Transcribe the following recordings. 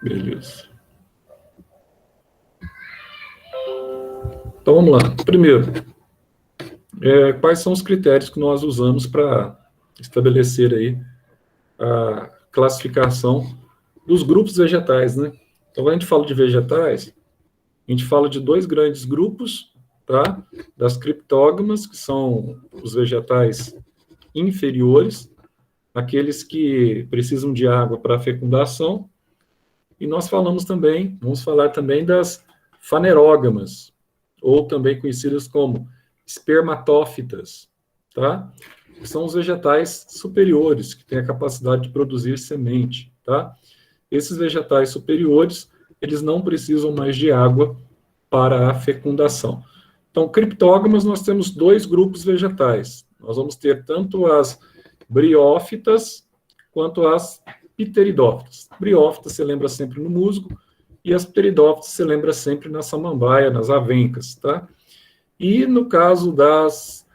Beleza. Então, vamos lá. Primeiro, quais são os critérios que nós usamos para estabelecer aí a classificação dos grupos vegetais, né? Então, quando a gente fala de vegetais, a gente fala de dois grandes grupos, tá? Das criptógamas, que são os vegetais inferiores, aqueles que precisam de água para fecundação, e nós vamos falar também das fanerógamas, ou também conhecidas como espermatófitas, tá? Que são os vegetais superiores, que têm a capacidade de produzir semente, tá? Esses vegetais superiores, eles não precisam mais de água para a fecundação. Então, criptógamas, nós temos dois grupos vegetais. Nós vamos ter tanto as briófitas quanto as pteridófitas. Briófitas você lembra sempre no musgo, e as pteridófitas você lembra sempre na samambaia, nas avencas, tá? E no caso das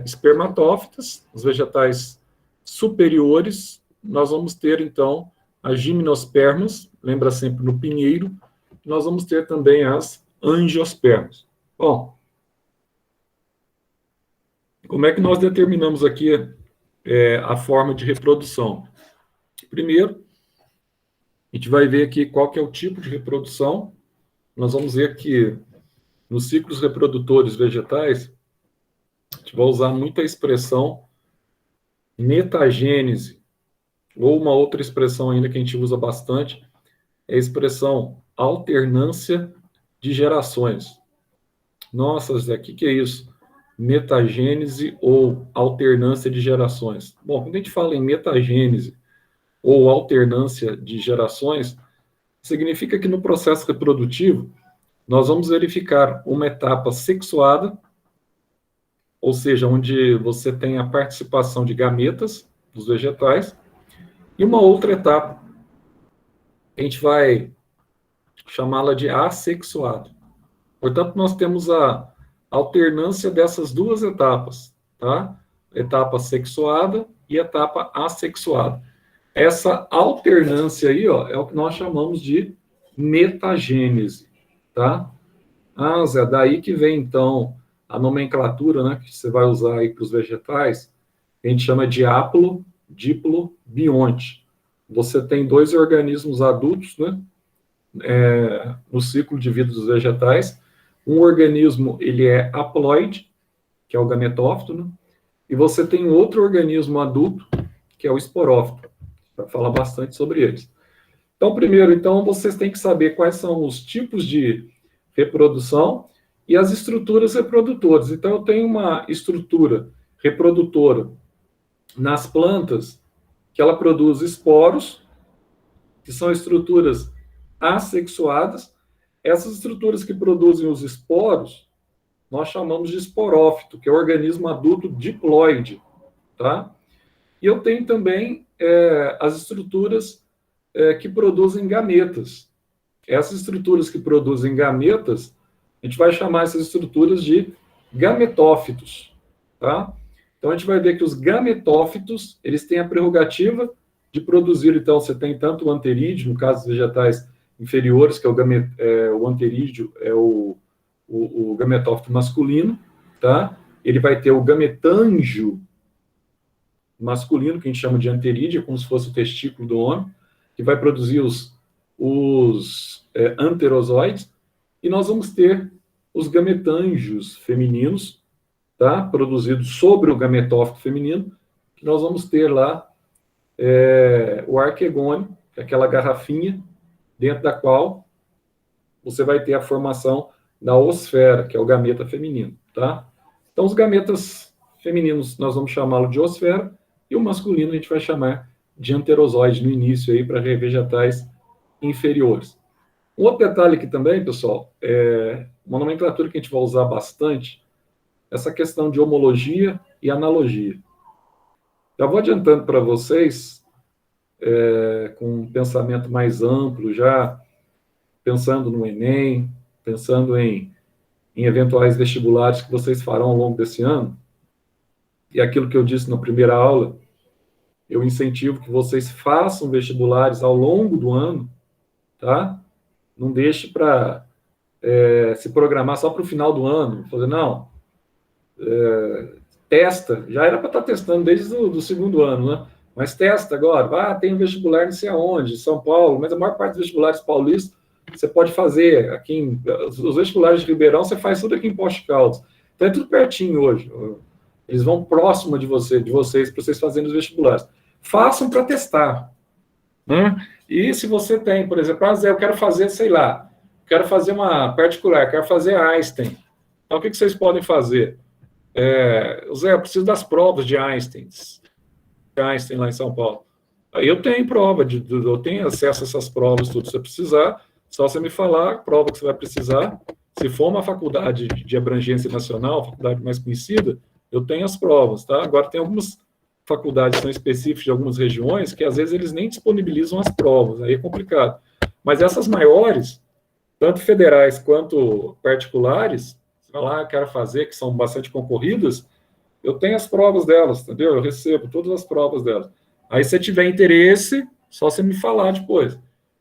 espermatófitas, os vegetais superiores, nós vamos ter, então, as gimnospermas, lembra sempre no pinheiro, nós vamos ter também as angiospermas. Bom, como é que nós determinamos aqui a forma de reprodução? Primeiro, a gente vai ver aqui qual que é o tipo de reprodução. Nós vamos ver que nos ciclos reprodutores vegetais, a gente vai usar muita expressão metagênese, ou uma outra expressão ainda que a gente usa bastante, é a expressão alternância de gerações. Nossa, Zé, o que é isso? Metagênese ou alternância de gerações. Bom, quando a gente fala em metagênese ou alternância de gerações, significa que no processo reprodutivo, nós vamos verificar uma etapa sexuada, ou seja, onde você tem a participação de gametas dos vegetais, e uma outra etapa, a gente vai chamá-la de assexuado. Portanto, nós temos a alternância dessas duas etapas, tá? Etapa sexuada e etapa assexuada. Essa alternância aí, ó, é o que nós chamamos de metagênese, tá? Ah, Zé, daí que vem, então, a nomenclatura, né, que você vai usar aí para os vegetais, que a gente chama de haplo, diplo, bionte. Você tem dois organismos adultos, né, no ciclo de vida dos vegetais. Um organismo, ele é haploide, que é o gametófito, né, e você tem outro organismo adulto, que é o esporófito. Vai falar bastante sobre eles. Então, primeiro, então, vocês têm que saber quais são os tipos de reprodução e as estruturas reprodutoras. Então, eu tenho uma estrutura reprodutora nas plantas que ela produz esporos, que são estruturas assexuadas. Essas estruturas que produzem os esporos, nós chamamos de esporófito, que é o organismo adulto diploide, tá? E eu tenho também as estruturas que produzem gametas. Essas estruturas que produzem gametas, a gente vai chamar essas estruturas de gametófitos, tá? Então, a gente vai ver que os gametófitos, eles têm a prerrogativa de produzir, então, você tem tanto o anterídeo, no caso dos vegetais inferiores, que é o anterídeo, é o gametófito masculino, tá? Ele vai ter o gametângio masculino, que a gente chama de anterídeo, como se fosse o testículo do homem, que vai produzir os anterozoides, e nós vamos ter os gametângios femininos, tá? Produzidos sobre o gametófito feminino, que nós vamos ter lá o arquegônio, que é aquela garrafinha dentro da qual você vai ter a formação da osfera, que é o gameta feminino, tá? Então, os gametas femininos nós vamos chamá-lo de osfera, e o masculino a gente vai chamar de anterozoide no início aí para vegetais inferiores. Um outro detalhe aqui também, pessoal, uma nomenclatura que a gente vai usar bastante, essa questão de homologia e analogia. Já vou adiantando para vocês, com um pensamento mais amplo, já pensando no Enem, pensando em eventuais vestibulares que vocês farão ao longo desse ano, e aquilo que eu disse na primeira aula, eu incentivo que vocês façam vestibulares ao longo do ano, tá? Não deixe para se programar só para o final do ano. Fazer, não, testa. Já era para estar testando desde o segundo ano, né? Mas testa agora. Tem um vestibular não sei aonde, São Paulo, mas a maior parte dos vestibulares paulistas você pode fazer aqui os vestibulares de Ribeirão, você faz tudo aqui em Poste Caldas. Então é tudo pertinho hoje. Eles vão próximo de vocês, para vocês fazerem os vestibulares. Façam para testar. Né? E se você tem, por exemplo, Zé, eu quero fazer, sei lá, quero fazer uma particular, quero fazer Einstein. Então, o que vocês podem fazer? Zé, eu preciso das provas de Einstein lá em São Paulo. Aí eu tenho prova, eu tenho acesso a essas provas, tudo. Se você precisar, só você me falar a prova que você vai precisar. Se for uma faculdade de abrangência nacional, faculdade mais conhecida, eu tenho as provas, tá? Agora, tem algumas faculdades que são específicas de algumas regiões que, às vezes, eles nem disponibilizam as provas, aí é complicado. Mas essas maiores, tanto federais quanto particulares, você vai lá, quero fazer, que são bastante concorridas, eu tenho as provas delas, entendeu? Eu recebo todas as provas delas. Aí, se você tiver interesse, só você me falar depois.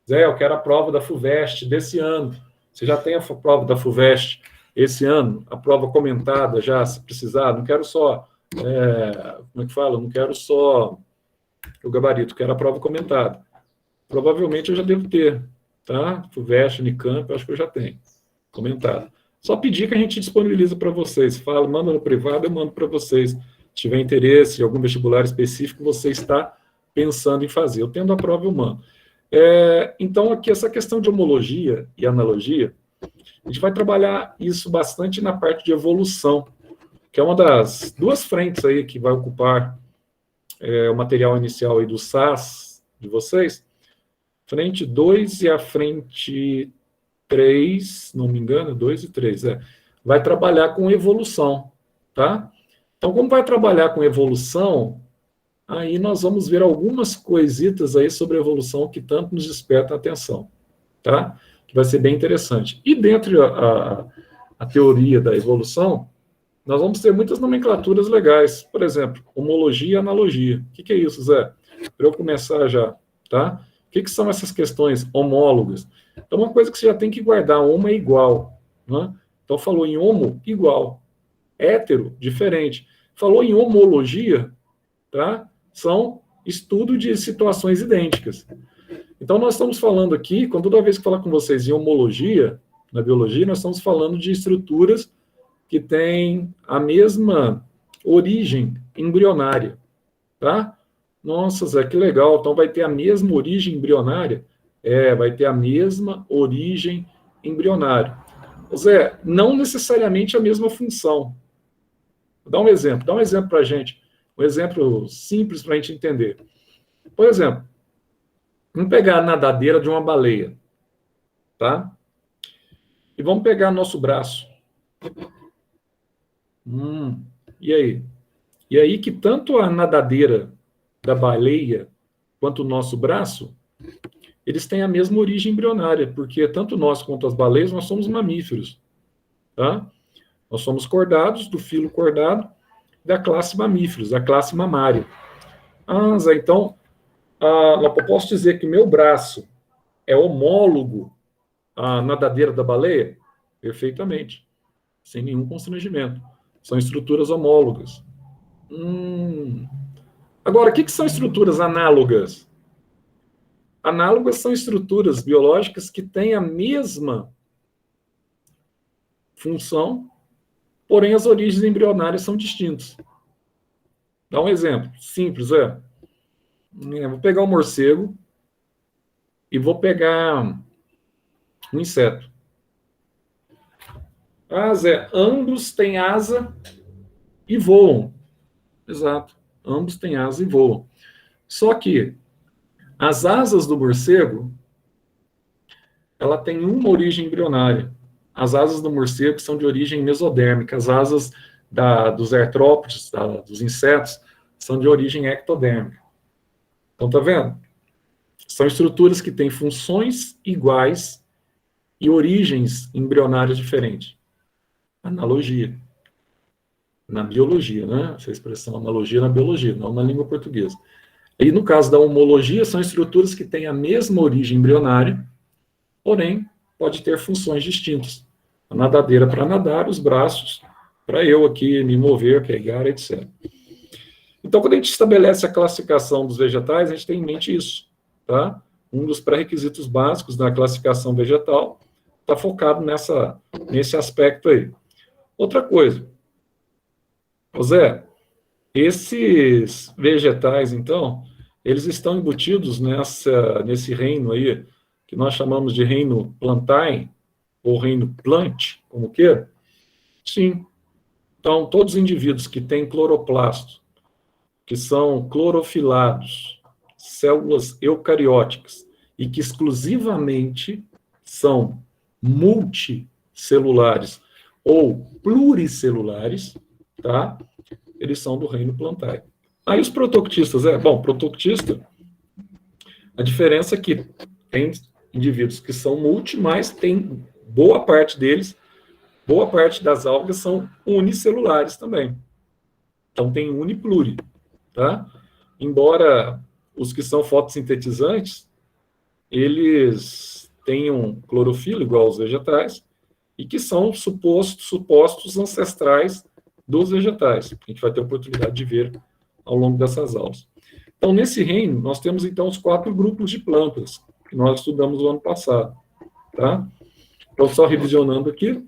Zé, eu quero a prova da FUVEST desse ano. Você já tem a prova da FUVEST esse ano? A prova comentada já, se precisar? Não quero só... como é que fala? Não quero só o gabarito, quero a prova comentada. Provavelmente eu já devo ter, tá? FUVEST, Unicamp, eu acho que eu já tenho. Comentada. Só pedir que a gente disponibiliza para vocês. Fala, manda no privado, eu mando para vocês. Se tiver interesse em algum vestibular específico, você está pensando em fazer. Eu tendo a prova, eu mando. Então, aqui, essa questão de homologia e analogia, a gente vai trabalhar isso bastante na parte de evolução, que é uma das duas frentes aí que vai ocupar o material inicial aí do SAS de vocês. Frente 2 e a frente 3, não me engano, 2 e 3, vai trabalhar com evolução, tá? Então, como vai trabalhar com evolução, aí nós vamos ver algumas coisitas aí sobre evolução que tanto nos despertam a atenção, tá? Que vai ser bem interessante. E dentro a teoria da evolução, nós vamos ter muitas nomenclaturas legais. Por exemplo, homologia e analogia. O que é isso, Zé? Para eu começar já, tá? O que são essas questões homólogas? Então, uma coisa que você já tem que guardar, homo é igual, né? Então, falou em homo, igual. Hétero, diferente. Falou em homologia, tá? São estudo de situações idênticas. Então, nós estamos falando aqui, quando toda vez que falar com vocês em homologia, na biologia, nós estamos falando de estruturas que têm a mesma origem embrionária, tá? Nossa, Zé, que legal. Então, vai ter a mesma origem embrionária? Vai ter a mesma origem embrionária. Zé, não necessariamente a mesma função. Vou dar um exemplo para a gente. Um exemplo simples para a gente entender. Por exemplo, vamos pegar a nadadeira de uma baleia, tá? E vamos pegar nosso braço. E aí? E aí que tanto a nadadeira da baleia quanto o nosso braço, eles têm a mesma origem embrionária, porque tanto nós quanto as baleias, nós somos mamíferos, tá? Nós somos cordados, do filo cordado, da classe mamíferos, da classe mamária. Zé, então, eu posso dizer que meu braço é homólogo à nadadeira da baleia? Perfeitamente, sem nenhum constrangimento. São estruturas homólogas. Agora, o que são estruturas análogas? Análogas são estruturas biológicas que têm a mesma função, porém as origens embrionárias são distintas. Dá um exemplo simples, vou pegar um morcego e vou pegar um inseto. Zé, ambos têm asa e voam. Exato, ambos têm asa e voam. Só que as asas do morcego, ela tem uma origem embrionária. As asas do morcego são de origem mesodérmica. As asas dos artrópodes, dos insetos, são de origem ectodérmica. Então, tá vendo? São estruturas que têm funções iguais e origens embrionárias diferentes. Analogia. Na biologia, né? Essa expressão analogia na biologia, não na língua portuguesa. E no caso da homologia, são estruturas que têm a mesma origem embrionária, porém, pode ter funções distintas. A nadadeira para nadar, os braços para eu aqui me mover, pegar, etc. Então, quando a gente estabelece a classificação dos vegetais, a gente tem em mente isso, tá? Um dos pré-requisitos básicos da classificação vegetal está focado nesse aspecto aí. Outra coisa, José, esses vegetais, então, eles estão embutidos nesse reino aí, que nós chamamos de reino plantae, ou reino plant, como queira? Sim. Então, todos os indivíduos que têm cloroplasto, que são clorofilados, células eucarióticas, e que exclusivamente são multicelulares ou pluricelulares, tá? Eles são do reino plantae. Aí os protoctistas, protoctista, a diferença é que tem indivíduos que são multi, mas tem boa parte deles, boa parte das algas são unicelulares também. Então tem unipluri, tá? Embora os que são fotossintetizantes, eles tenham clorofila igual aos vegetais e que são supostos ancestrais dos vegetais. A gente vai ter oportunidade de ver ao longo dessas aulas. Então, nesse reino, nós temos, então, os 4 grupos de plantas que nós estudamos no ano passado, tá? Então, só revisionando aqui,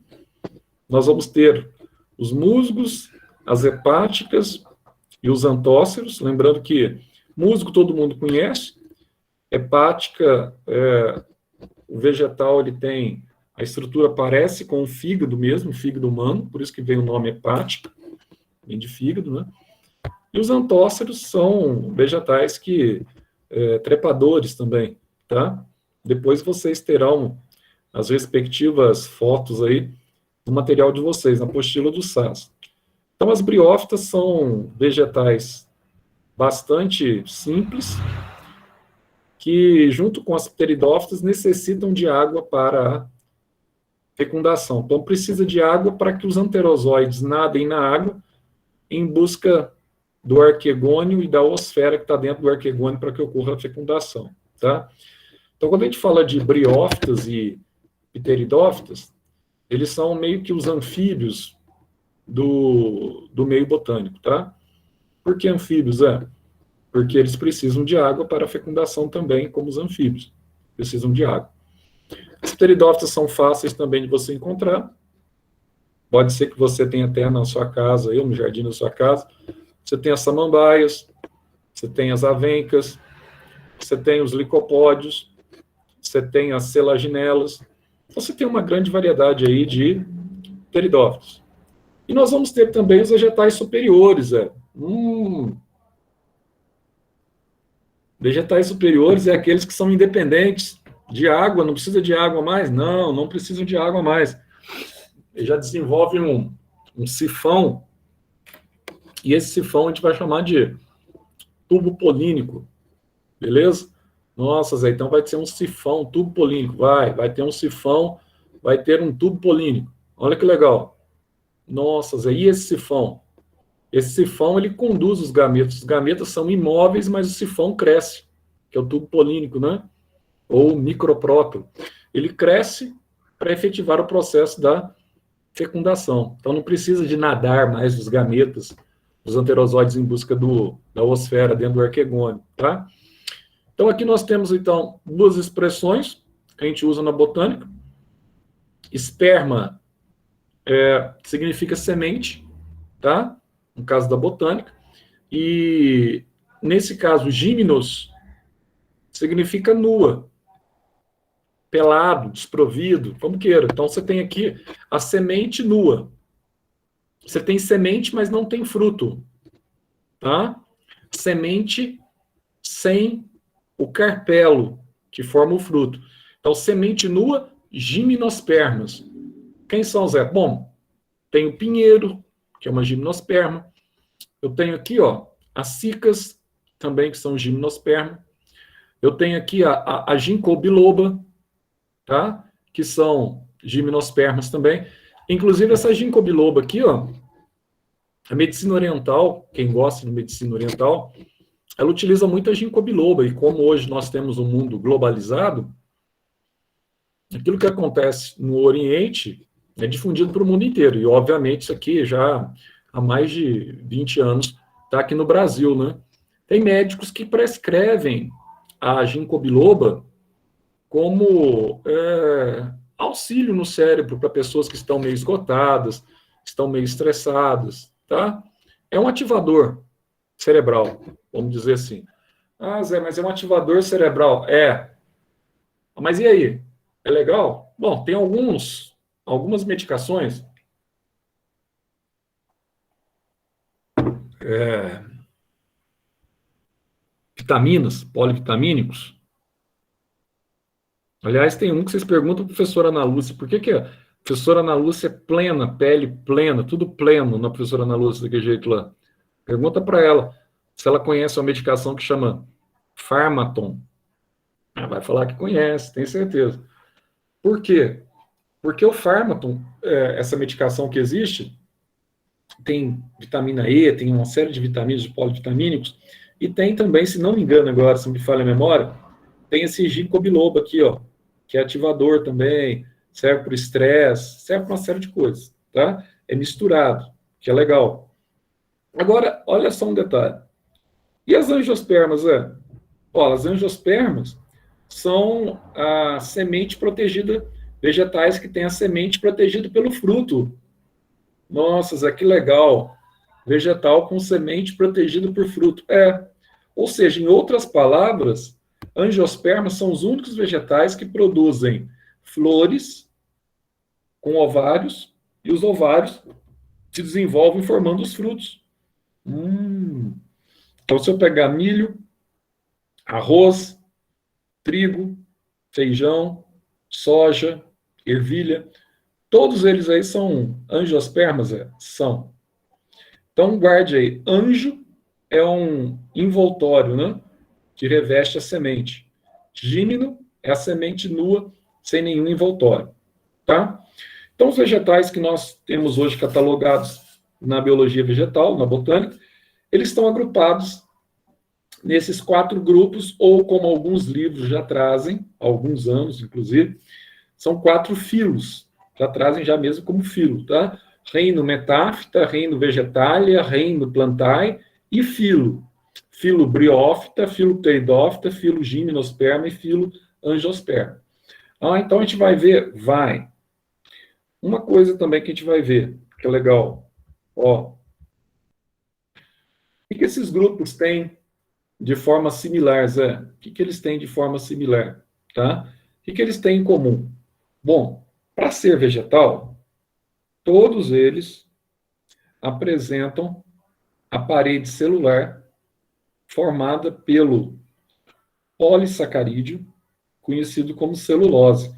nós vamos ter os musgos, as hepáticas e os antóceros. Lembrando que musgo todo mundo conhece, hepática, o vegetal, ele tem, a estrutura parece com o fígado mesmo, o fígado humano, por isso que vem o nome hepática, vem de fígado, né? E os antóceros são vegetais que, trepadores também, tá? Depois vocês terão as respectivas fotos aí no material de vocês, na apostila do SAS. Então, as briófitas são vegetais bastante simples, que, junto com as pteridófitas, necessitam de água para a fecundação. Então, precisa de água para que os anterozoides nadem na água em busca do arquegônio e da osfera que está dentro do arquegônio para que ocorra a fecundação, tá? Então, quando a gente fala de briófitas e pteridófitas, eles são meio que os anfíbios do meio botânico, tá? Por que anfíbios? Porque eles precisam de água para a fecundação também, como os anfíbios. Precisam de água. As pteridófitas são fáceis também de você encontrar. Pode ser que você tenha até na sua casa, ou no jardim da sua casa, você tem as samambaias, você tem as avencas, você tem os licopódios, você tem as selaginelas. Você tem uma grande variedade aí de pteridófitos. E nós vamos ter também os vegetais superiores. Vegetais superiores é aqueles que são independentes de água, não precisa de água mais? Não precisam de água mais. Eles já desenvolvem um sifão, e esse sifão a gente vai chamar de tubo polínico, beleza? Nossa, Zé, então vai ser um sifão, tubo polínico, vai ter um sifão, vai ter um tubo polínico. Olha que legal. Nossa, Zé, e esse sifão? Esse sifão, ele conduz os gametas. Os gametas são imóveis, mas o sifão cresce, que é o tubo polínico, né? Ou microprótolo. Ele cresce para efetivar o processo da fecundação. Então, não precisa de nadar mais os gametas, os anterozoides em busca da osfera dentro do arquegônio, tá? Então, aqui nós temos, então, 2 expressões que a gente usa na botânica. Esperma significa semente, tá? No caso da botânica. E, nesse caso, gímenos significa nua, pelado, desprovido, como queira. Então, você tem aqui a semente nua. Você tem semente, mas não tem fruto, tá? Semente sem o carpelo, que forma o fruto. Então, semente nua, gimnospermas. Quem são, Zé? Bom, tem o pinheiro, que é uma gimnosperma. Eu tenho aqui, as cicas, também, que são gimnosperma. Eu tenho aqui a ginkgo biloba, tá? Que são gimnospermas também. Inclusive, essa ginkgo biloba aqui, a medicina oriental, quem gosta de medicina oriental, ela utiliza muito a ginkgo biloba, e como hoje nós temos um mundo globalizado, aquilo que acontece no Oriente é difundido para o mundo inteiro. E, obviamente, isso aqui já há mais de 20 anos está aqui no Brasil, né? Tem médicos que prescrevem a ginkgo biloba como auxílio no cérebro para pessoas que estão meio esgotadas, estão meio estressadas, tá? É um ativador cerebral, vamos dizer assim. Ah, Zé, mas é um ativador cerebral. É. Mas e aí? É legal? Bom, tem algumas medicações vitaminas, polivitamínicos. Aliás, tem um que vocês perguntam para a professora Ana Lúcia, por que a professora Ana Lúcia é plena, pele plena, tudo pleno na professora Ana Lúcia, daquele jeito lá? Pergunta para ela se ela conhece uma medicação que chama Pharmaton. Ela vai falar que conhece, tem certeza. Por quê? Porque o Pharmaton, essa medicação que existe, tem vitamina E, tem uma série de vitaminas, de polivitamínicos, e tem também, se não me engano agora, se me falha a memória, tem esse ginkgo biloba aqui, ó, que é ativador também, serve para o estresse, serve para uma série de coisas, tá? É misturado, que é legal. Agora, olha só um detalhe. E as angiospermas, Ó, as angiospermas são a semente protegida, vegetais que têm a semente protegida pelo fruto. Nossa, Zé, que legal. Vegetal com semente protegida por fruto. Ou seja, em outras palavras, angiospermas são os únicos vegetais que produzem flores com ovários, e os ovários se desenvolvem formando os frutos. Então, se eu pegar milho, arroz, trigo, feijão, soja, ervilha, todos eles aí são angiospermas, são. Então, guarde aí, anjo é um envoltório, né, que reveste a semente. Gímino é a semente nua, sem nenhum envoltório, tá? Então, os vegetais que nós temos hoje catalogados na biologia vegetal, na botânica, eles estão agrupados nesses 4 grupos, ou como alguns livros já trazem, há alguns anos, inclusive, são 4 filos, já trazem já mesmo como filo, tá? Reino Metáfita, reino Vegetalia, reino Plantae e filo. Filo Briófita, filo Pteridófita, filo Gimnosperma e filo Angiosperma. Então a gente vai ver, Uma coisa também que a gente vai ver, que é legal, ó. O que esses grupos têm de forma similar, Zé? O que eles têm de forma similar, tá? O que eles têm em comum? Bom, para ser vegetal, todos eles apresentam a parede celular formada pelo polissacarídeo, conhecido como celulose.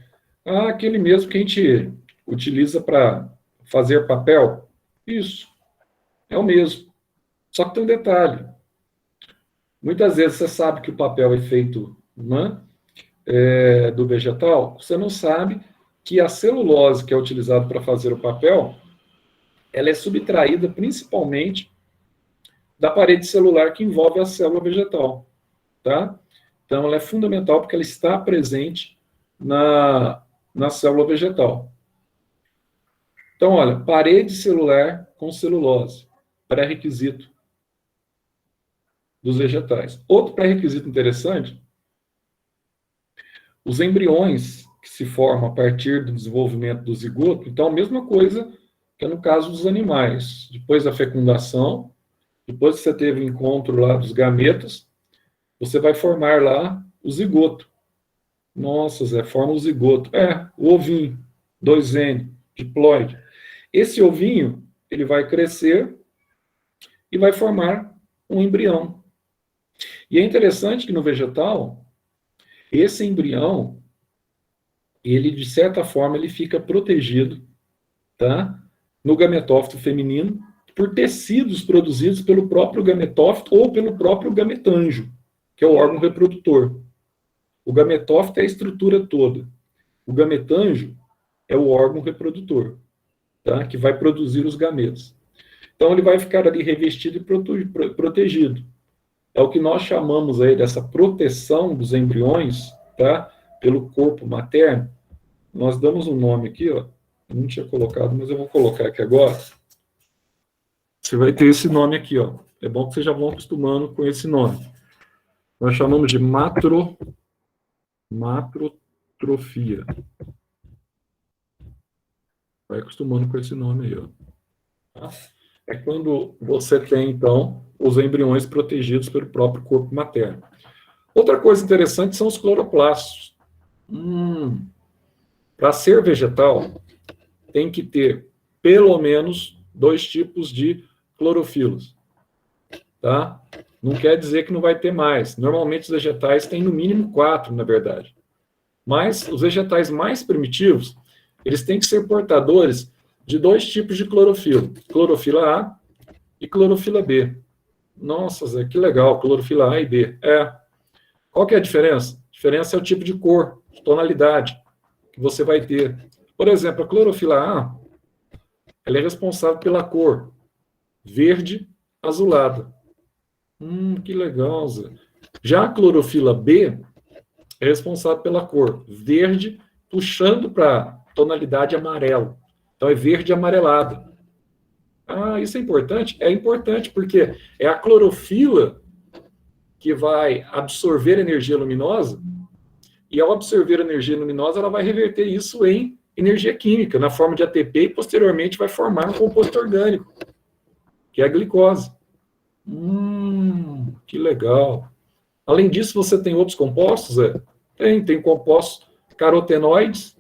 Aquele mesmo que a gente utiliza para fazer papel. Isso, é o mesmo. Só que tem um detalhe. Muitas vezes você sabe que o papel é feito do vegetal, você não sabe que a celulose que é utilizada para fazer o papel, ela é subtraída principalmente da parede celular que envolve a célula vegetal, tá? Então, ela é fundamental porque ela está presente na célula vegetal. Então, olha, parede celular com celulose, pré-requisito dos vegetais. Outro pré-requisito interessante, os embriões que se formam a partir do desenvolvimento do zigoto, então a mesma coisa que é no caso dos animais. Depois da fecundação, depois que você teve o encontro lá dos gametas, você vai formar lá o zigoto. Nossa, Zé, forma o zigoto. O ovinho, 2N, diploide. Esse ovinho, ele vai crescer e vai formar um embrião. E é interessante que no vegetal, esse embrião, ele, de certa forma, ele fica protegido, tá? No gametófito feminino, por tecidos produzidos pelo próprio gametófito ou pelo próprio gametanjo, que é o órgão reprodutor. O gametófito é a estrutura toda. O gametanjo é o órgão reprodutor, tá? Que vai produzir os gametas. Então, ele vai ficar ali revestido e protegido. É o que nós chamamos aí dessa proteção dos embriões, tá? Pelo corpo materno. nós damos um nome aqui, ó. Eu não tinha colocado, mas eu vou colocar aqui agora. Você vai ter esse nome aqui, ó. É bom que vocês já vão acostumando com esse nome. Nós chamamos de macrotrofia. Vai acostumando com esse nome aí, ó. Tá? É quando você tem, então, os embriões protegidos pelo próprio corpo materno. Outra coisa interessante são os cloroplastos. Para ser vegetal, tem que ter pelo menos 2 tipos de clorofilos. Tá? Não quer dizer que não vai ter mais. Normalmente os vegetais têm no mínimo 4, na verdade. Mas os vegetais mais primitivos, eles têm que ser portadores de 2 tipos de clorofila. Clorofila A e clorofila B. Nossa, Zé, que legal, clorofila A e B. Qual que é a diferença? A diferença é o tipo de cor, de tonalidade que você vai ter. Por exemplo, a clorofila A, ela é responsável pela cor verde azulada. Que legal, Zé. Já a clorofila B é responsável pela cor verde, puxando para tonalidade amarelo. Então, é verde amarelado. Isso é importante? É importante, porque é a clorofila que vai absorver energia luminosa, e ao absorver energia luminosa, ela vai reverter isso em energia química, na forma de ATP, e posteriormente vai formar um composto orgânico, que é a glicose. Que legal. Além disso, você tem outros compostos? Tem compostos carotenoides,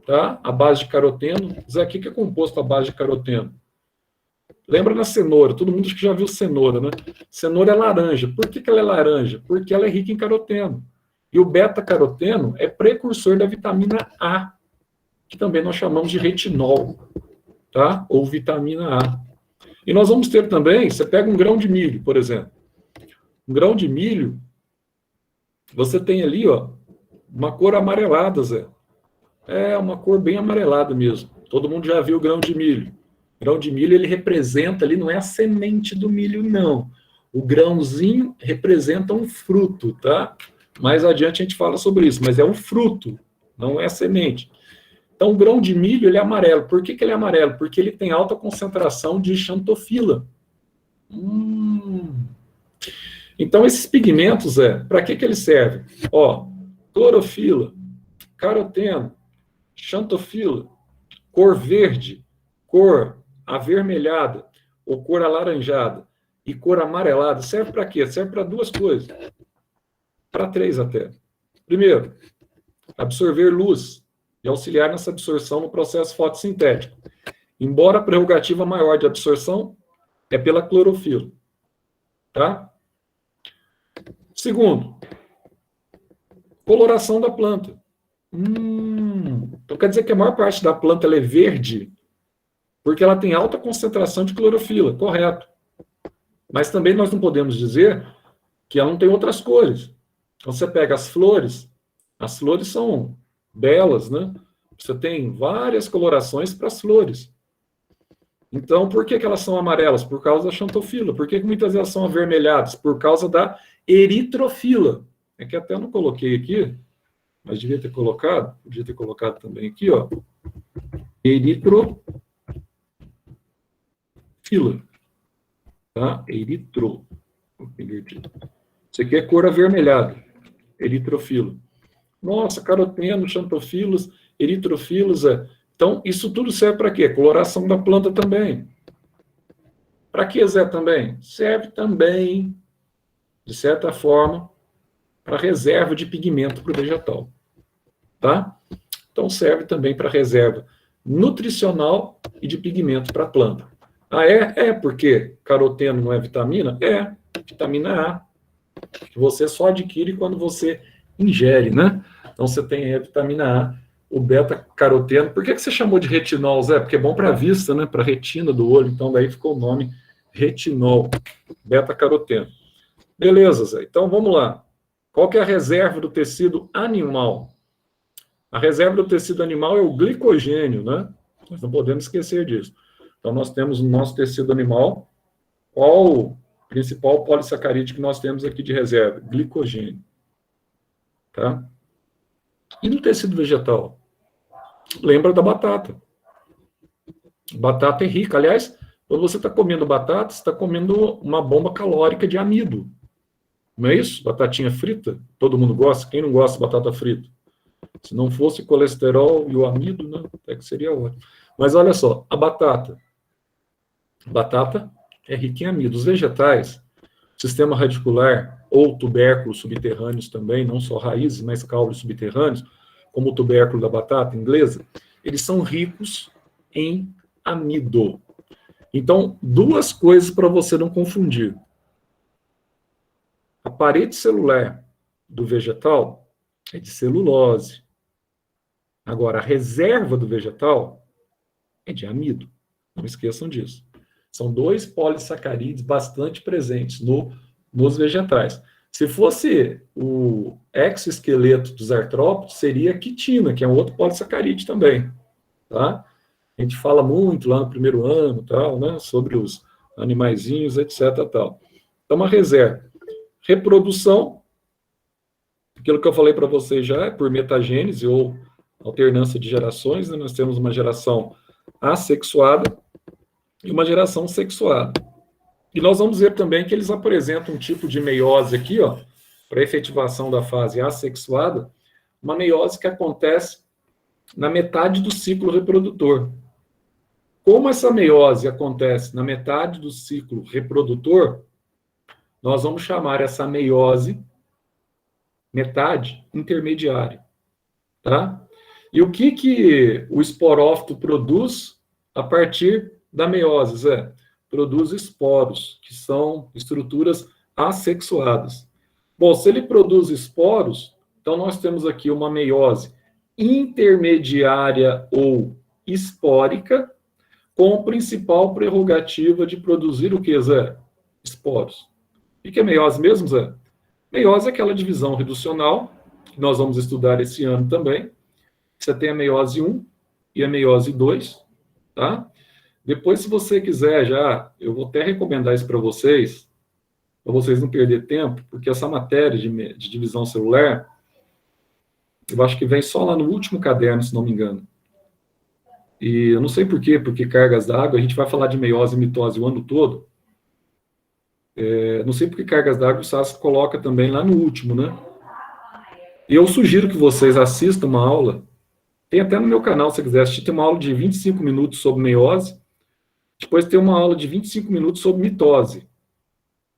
tá? A base de caroteno. Zé, o que é composto à base de caroteno? Lembra na cenoura? Todo mundo que já viu cenoura, né? Cenoura é laranja. Por que ela é laranja? Porque ela é rica em caroteno. E o beta-caroteno é precursor da vitamina A, que também nós chamamos de retinol, tá? Ou vitamina A. E nós vamos ter também, você pega um grão de milho, por exemplo. Um grão de milho, você tem ali, ó, uma cor amarelada, Zé. É uma cor bem amarelada mesmo. Todo mundo já viu o grão de milho. O grão de milho, ele representa ali, não é a semente do milho, não. O grãozinho representa um fruto, tá? Mais adiante a gente fala sobre isso, mas é um fruto, não é a semente. Então, o grão de milho, ele é amarelo. Por que ele é amarelo? Porque ele tem alta concentração de xantofila. Então, esses pigmentos, para que eles servem? Ó, clorofila, caroteno, xantofila, cor verde, cor avermelhada, ou cor alaranjada, e cor amarelada, serve para quê? Serve para 2 coisas. Para 3 até. Primeiro, absorver luz e auxiliar nessa absorção no processo fotossintético. Embora a prerrogativa maior de absorção é pela clorofila. Tá? Segundo, coloração da planta. Então quer dizer que a maior parte da planta ela é verde porque ela tem alta concentração de clorofila, correto. Mas também nós não podemos dizer que ela não tem outras cores. Então você pega as flores são belas, né? Você tem várias colorações para as flores. Então, por que elas são amarelas? Por causa da xantofila. Por que muitas vezes são avermelhadas? Por causa da eritrofila. É que até eu não coloquei aqui, mas devia ter colocado. Podia ter colocado também aqui, ó. Eritrofila. Tá? Eritro. Isso aqui é cor avermelhada. Eritrofila. Nossa, caroteno, xantofilos, eritrofilos. Então, isso tudo serve para quê? Coloração da planta também. Para que, Zé, também? Serve também, de certa forma, para reserva de pigmento para o vegetal. Tá? Então, serve também para reserva nutricional e de pigmento para a planta. É porque caroteno não é vitamina? É, vitamina A, que você só adquire quando você ingere, né? Então, você tem aí a vitamina A, o beta-caroteno. Por que você chamou de retinol, Zé? Porque é bom para a vista, né? Para a retina do olho. Então, daí ficou o nome retinol, beta-caroteno. Beleza, Zé. Então, vamos lá. Qual que é a reserva do tecido animal? A reserva do tecido animal é o glicogênio, né? Nós não podemos esquecer disso. Então, nós temos no nosso tecido animal, qual o principal polissacarídeo que nós temos aqui de reserva? Glicogênio. Tá? E no tecido vegetal? Lembra da batata. Batata é rica. Aliás, quando você está comendo batata, você está comendo uma bomba calórica de amido. Não é isso? Batatinha frita, todo mundo gosta. Quem não gosta de batata frita? Se não fosse colesterol e o amido, né? Até que seria ótimo. Mas olha só, a batata. Batata é rica em amido. Os vegetais, sistema radicular ou tubérculos subterrâneos também, não só raízes, mas caules subterrâneos, como o tubérculo da batata inglesa, eles são ricos em amido. Então, duas coisas para você não confundir. A parede celular do vegetal é de celulose. Agora, a reserva do vegetal é de amido. Não esqueçam disso. São dois polissacarídeos bastante presentes nos vegetais. Se fosse o exoesqueleto dos artrópodes, seria a quitina, que é um outro polissacarídeo também. Tá? A gente fala muito lá no primeiro ano, tal, né, sobre os animaizinhos, etc. Tal. Então, uma reserva. Reprodução, aquilo que eu falei para vocês já é por metagênese ou alternância de gerações, né? Nós temos uma geração assexuada e uma geração sexuada. E nós vamos ver também que eles apresentam um tipo de meiose aqui, ó, para efetivação da fase assexuada, uma meiose que acontece na metade do ciclo reprodutor. Como essa meiose acontece na metade do ciclo reprodutor, nós vamos chamar essa meiose metade intermediária, tá? E o que o esporófito produz a partir da meiose, Zé? Produz esporos, que são estruturas assexuadas. Bom, se ele produz esporos, então nós temos aqui uma meiose intermediária ou espórica, com principal prerrogativa de produzir o que, Zé? Esporos. O que é meiose mesmo, Zé? Meiose é aquela divisão reducional, que nós vamos estudar esse ano também. Você tem a meiose 1 e a meiose 2, tá? Depois, se você quiser já, eu vou até recomendar isso para vocês não perder tempo, porque essa matéria de divisão celular, eu acho que vem só lá no último caderno, se não me engano. E eu não sei por quê, porque cargas d'água, a gente vai falar de meiose e mitose o ano todo. Não sei por que cargas d'água o SAS coloca também lá no último, né? E eu sugiro que vocês assistam uma aula, tem até no meu canal, se você quiser assistir, tem uma aula de 25 minutos sobre meiose, depois tem uma aula de 25 minutos sobre mitose,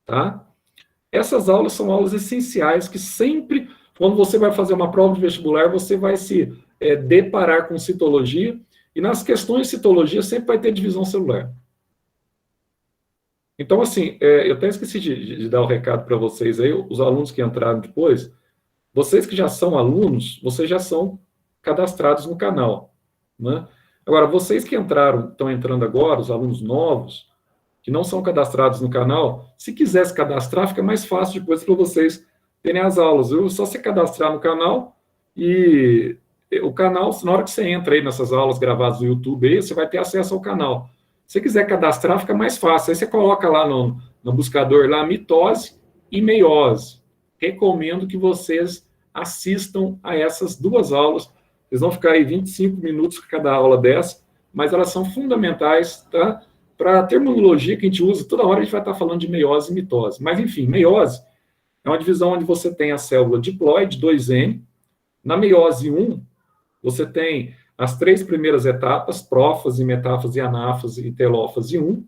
tá? Essas aulas são aulas essenciais que sempre, quando você vai fazer uma prova de vestibular, você vai se deparar com citologia, e nas questões de citologia sempre vai ter divisão celular. Então, assim, eu até esqueci de dar o recado para vocês aí, os alunos que entraram depois, vocês que já são alunos, vocês já são cadastrados no canal, né? Agora, vocês que estão entrando agora, os alunos novos, que não são cadastrados no canal, se quiser se cadastrar, fica mais fácil depois para vocês terem as aulas. É só se cadastrar no canal e o canal, na hora que você entra aí nessas aulas gravadas no YouTube, aí, você vai ter acesso ao canal. Se você quiser cadastrar, fica mais fácil. Aí você coloca lá no buscador lá mitose e meiose. Recomendo que vocês assistam a essas duas aulas. Vocês vão ficar aí 25 minutos com cada aula dessa, mas elas são fundamentais, tá? Para a terminologia que a gente usa, toda hora a gente vai estar falando de meiose e mitose. Mas, enfim, meiose é uma divisão onde você tem a célula diploide, 2N. Na meiose 1, você tem as três primeiras etapas, prófase, metáfase, anáfase e telófase 1,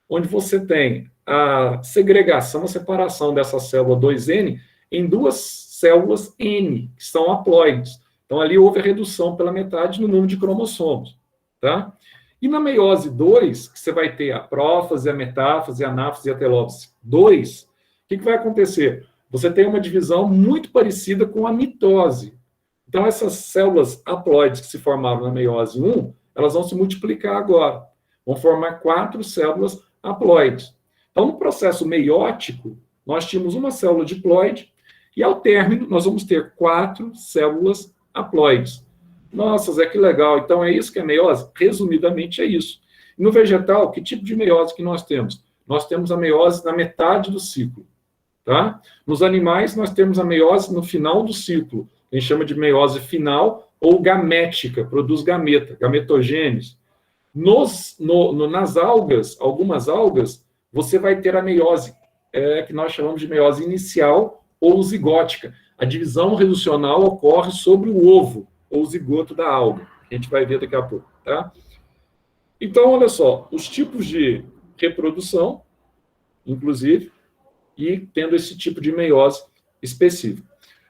onde você tem a segregação, a separação dessa célula 2N em duas células N, que são haploides. Então, ali houve a redução pela metade no número de cromossomos, tá? E na meiose 2, que você vai ter a prófase, a metáfase, a anáfase e a telófase 2, o que vai acontecer? Você tem uma divisão muito parecida com a mitose. Então, essas células haploides que se formaram na meiose 1, elas vão se multiplicar agora. Vão formar 4 células haploides. Então, no processo meiótico, nós tínhamos uma célula diploide e, ao término, nós vamos ter 4 células haploides. Nossa, Zé, que legal. Então, é isso que é meiose? Resumidamente, é isso. E no vegetal, que tipo de meiose que nós temos? Nós temos a meiose na metade do ciclo. Tá? Nos animais, nós temos a meiose no final do ciclo. A gente chama de meiose final ou gamética, produz gameta, gametogênios. Nas algas, algumas algas, você vai ter a meiose, que nós chamamos de meiose inicial ou zigótica. A divisão reducional ocorre sobre o ovo, ou zigoto da alga. A gente vai ver daqui a pouco, tá? Então, olha só, os tipos de reprodução, inclusive, e tendo esse tipo de meiose específico.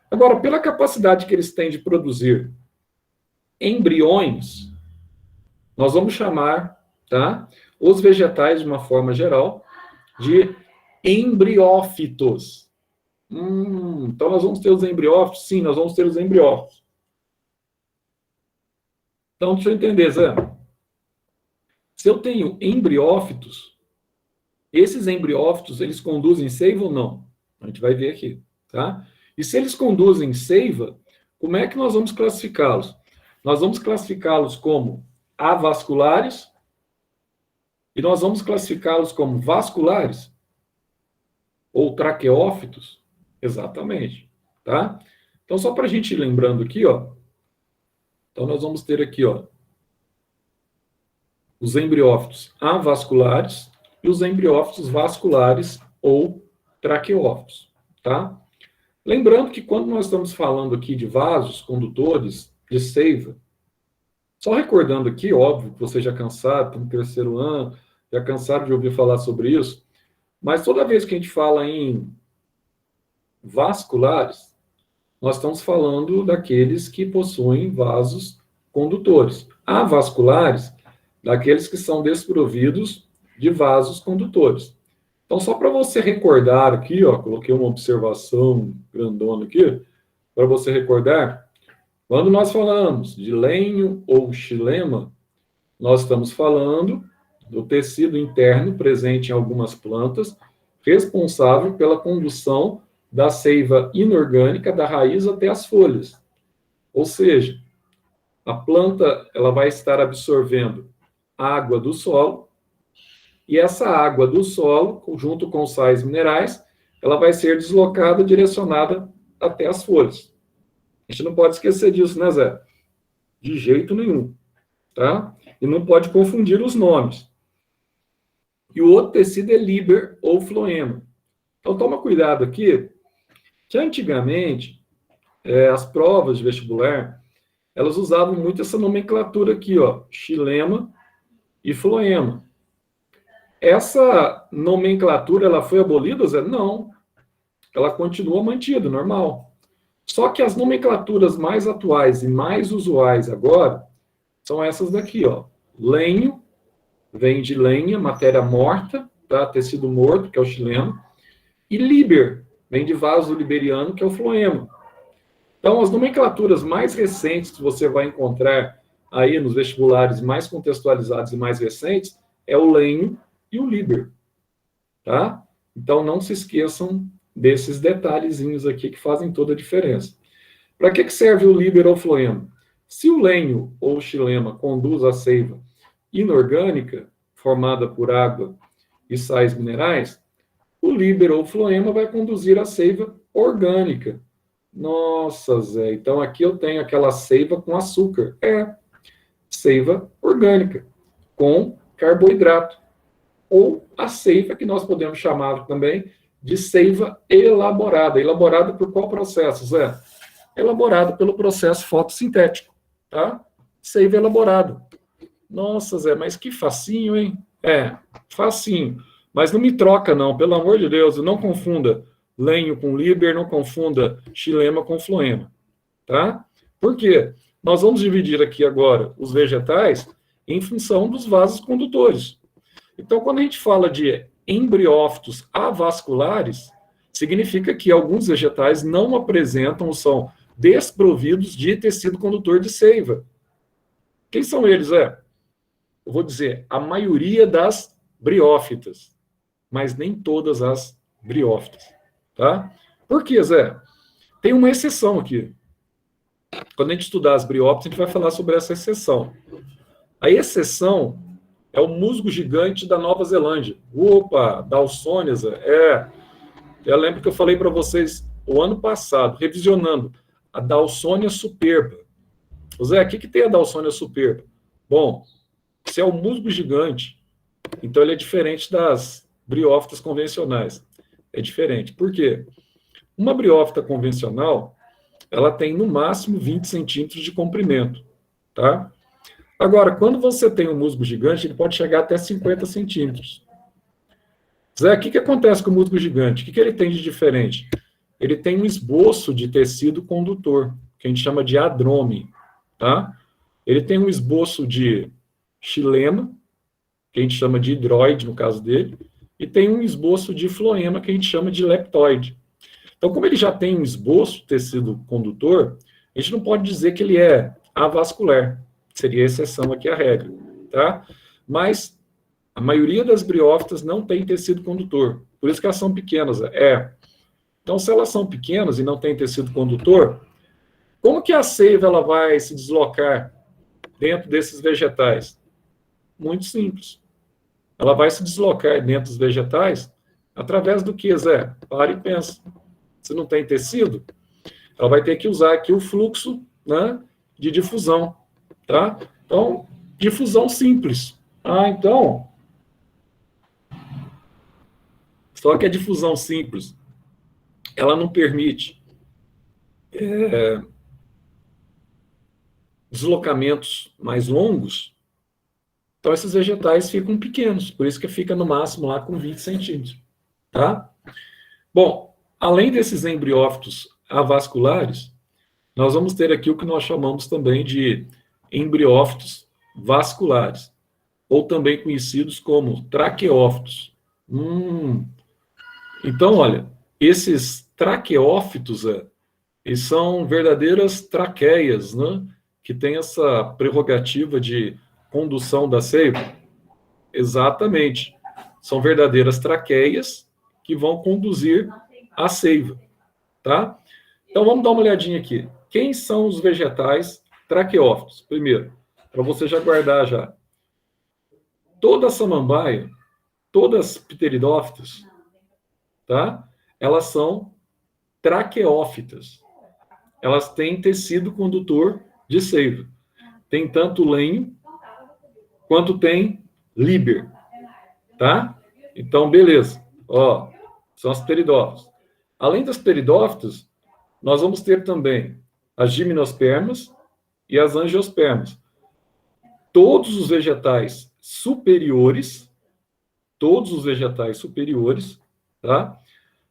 Agora, pela capacidade que eles têm de produzir embriões, nós vamos chamar, tá, os vegetais, de uma forma geral, de embriófitos. Então, nós vamos ter os embriófitos? Sim, nós vamos ter os embriófitos. Então, deixa eu entender, Zé. Se eu tenho embriófitos, esses embriófitos, eles conduzem seiva ou não? A gente vai ver aqui, tá? E se eles conduzem seiva, como é que nós vamos classificá-los? Nós vamos classificá-los como avasculares e nós vamos classificá-los como vasculares ou traqueófitos. Exatamente, tá? Então, só para a gente ir lembrando aqui, ó. Então, nós vamos ter aqui, ó, os embriófitos avasculares e os embriófitos vasculares ou traqueófitos, tá? Lembrando que quando nós estamos falando aqui de vasos condutores de seiva, só recordando aqui, óbvio que você já cansado, está no terceiro ano, já cansado de ouvir falar sobre isso, mas toda vez que a gente fala em vasculares, nós estamos falando daqueles que possuem vasos condutores. Avasculares, daqueles que são desprovidos de vasos condutores. Então, só para você recordar aqui, ó, coloquei uma observação grandona aqui, para você recordar, quando nós falamos de lenho ou xilema, nós estamos falando do tecido interno presente em algumas plantas, responsável pela condução da seiva inorgânica da raiz até as folhas. Ou seja, a planta ela vai estar absorvendo água do solo, e essa água do solo, junto com os sais minerais, ela vai ser deslocada, direcionada até as folhas. A gente não pode esquecer disso, né, Zé? De jeito nenhum, tá? E não pode confundir os nomes. E o outro tecido é líber ou floema. Então, toma cuidado aqui, que antigamente, as provas de vestibular, elas usavam muito essa nomenclatura aqui, ó, xilema e floema. Essa nomenclatura, ela foi abolida, Zé? Não. Ela continua mantida, normal. Só que as nomenclaturas mais atuais e mais usuais agora são essas daqui, ó. Lenho, vem de lenha, matéria morta, tá? Tecido morto, que é o xilema. E líber, vem de vaso liberiano, que é o floema. Então, as nomenclaturas mais recentes que você vai encontrar aí nos vestibulares mais contextualizados e mais recentes é o lenho e o líber, tá? Então, não se esqueçam desses detalhezinhos aqui que fazem toda a diferença. Para que serve o líber ou floema? Se o lenho ou xilema conduz a seiva inorgânica, formada por água e sais minerais, o líber ou floema vai conduzir a seiva orgânica. Nossa, Zé, então aqui eu tenho aquela seiva com açúcar. Seiva orgânica, com carboidrato. Ou a seiva, que nós podemos chamar também de seiva elaborada. Elaborada por qual processo, Zé? Elaborada pelo processo fotossintético, tá? Seiva elaborada. Nossa, Zé, mas que facinho, hein? Facinho. Mas não me troca, não, pelo amor de Deus, não confunda lenho com líber, não confunda xilema com floema, tá? Por quê? Nós vamos dividir aqui agora os vegetais em função dos vasos condutores. Então, quando a gente fala de embriófitos avasculares, significa que alguns vegetais não apresentam ou são desprovidos de tecido condutor de seiva. Quem são eles, Eu vou dizer, a maioria das briófitas, mas nem todas as briófitas, tá? Por quê, Zé? Tem uma exceção aqui. Quando a gente estudar as briófitas, a gente vai falar sobre essa exceção. A exceção é o musgo gigante da Nova Zelândia. Opa, Dawsonia, eu lembro que eu falei para vocês o ano passado, revisionando, a Dawsonia superba. Zé, o que tem a Dawsonia superba? Bom, se é o musgo gigante, então ele é diferente das briófitas convencionais. É diferente. Por quê? Uma briófita convencional, ela tem no máximo 20 centímetros de comprimento, tá? Agora, quando você tem um musgo gigante, ele pode chegar até 50 centímetros. Zé, o que acontece com o musgo gigante? O que ele tem de diferente? Ele tem um esboço de tecido condutor, que a gente chama de adrome, tá? Ele tem um esboço de xilema, que a gente chama de hidroide, no caso dele, e tem um esboço de floema, que a gente chama de leptoide. Então, como ele já tem um esboço de tecido condutor, a gente não pode dizer que ele é avascular, seria a exceção aqui à regra, tá? Mas a maioria das briófitas não tem tecido condutor, por isso que elas são pequenas. Então, se elas são pequenas e não têm tecido condutor, como que a seiva ela vai se deslocar dentro desses vegetais? Muito simples. Ela vai se deslocar dentro dos vegetais através do que, Zé? Para e pensa. Se não tem tecido, ela vai ter que usar aqui o fluxo, né, de difusão, tá? Então, difusão simples. Então, só que a difusão simples, ela não permite deslocamentos mais longos, então esses vegetais ficam pequenos, por isso que fica no máximo lá com 20 centímetros, tá? Bom, além desses embriófitos avasculares, nós vamos ter aqui o que nós chamamos também de embriófitos vasculares, ou também conhecidos como traqueófitos. Então, olha, esses traqueófitos, eles são verdadeiras traqueias, né? Que tem essa prerrogativa de condução da seiva. Exatamente. São verdadeiras traqueias que vão conduzir a seiva, tá? Então, vamos dar uma olhadinha aqui. Quem são os vegetais traqueófitos? Primeiro, para você já guardar já. Toda samambaia, todas pteridófitas, tá? Elas são traqueófitas. Elas têm tecido condutor de seiva. Tem tanto lenho quanto tem líber, tá? Então, beleza. Ó, são as pteridófitas. Além das pteridófitas, nós vamos ter também as gimnospermas e as angiospermas. Todos os vegetais superiores, tá?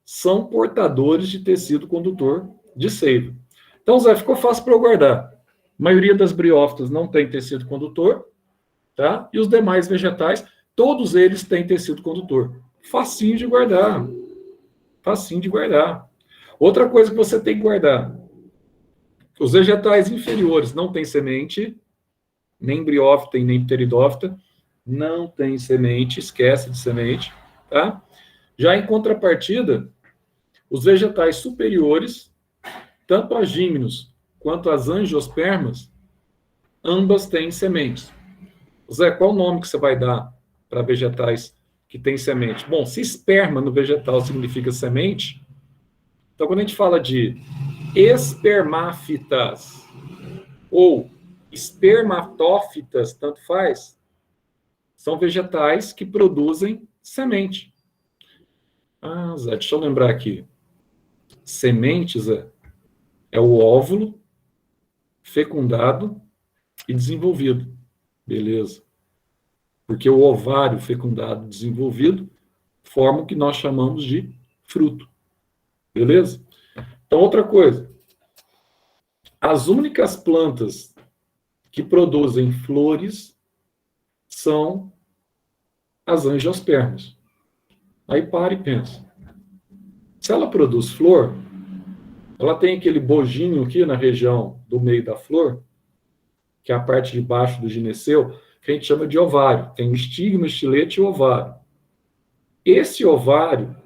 São portadores de tecido condutor de seiva. Então, Zé, ficou fácil para eu guardar. A maioria das briófitas não tem tecido condutor, tá? E os demais vegetais, todos eles têm tecido condutor. Facinho de guardar. Facinho de guardar. Outra coisa que você tem que guardar. Os vegetais inferiores não têm semente, nem briófita e nem pteridófita, não tem semente, esquece de semente, tá? Já em contrapartida, os vegetais superiores, tanto as gímenos quanto as angiospermas, ambas têm sementes. Zé, qual o nome que você vai dar para vegetais que têm semente? Bom, se esperma no vegetal significa semente, então quando a gente fala de espermáfitas ou espermatófitas, tanto faz, são vegetais que produzem semente. Zé, deixa eu lembrar aqui. Sementes, Zé, é o óvulo fecundado e desenvolvido. Beleza. Porque o ovário fecundado e desenvolvido forma o que nós chamamos de fruto. Beleza? Então, outra coisa. As únicas plantas que produzem flores são as angiospermas. Aí para e pensa. Se ela produz flor, ela tem aquele bojinho aqui na região do meio da flor, que é a parte de baixo do gineceu, que a gente chama de ovário. Tem o estigma, estilete e ovário. Esse ovário,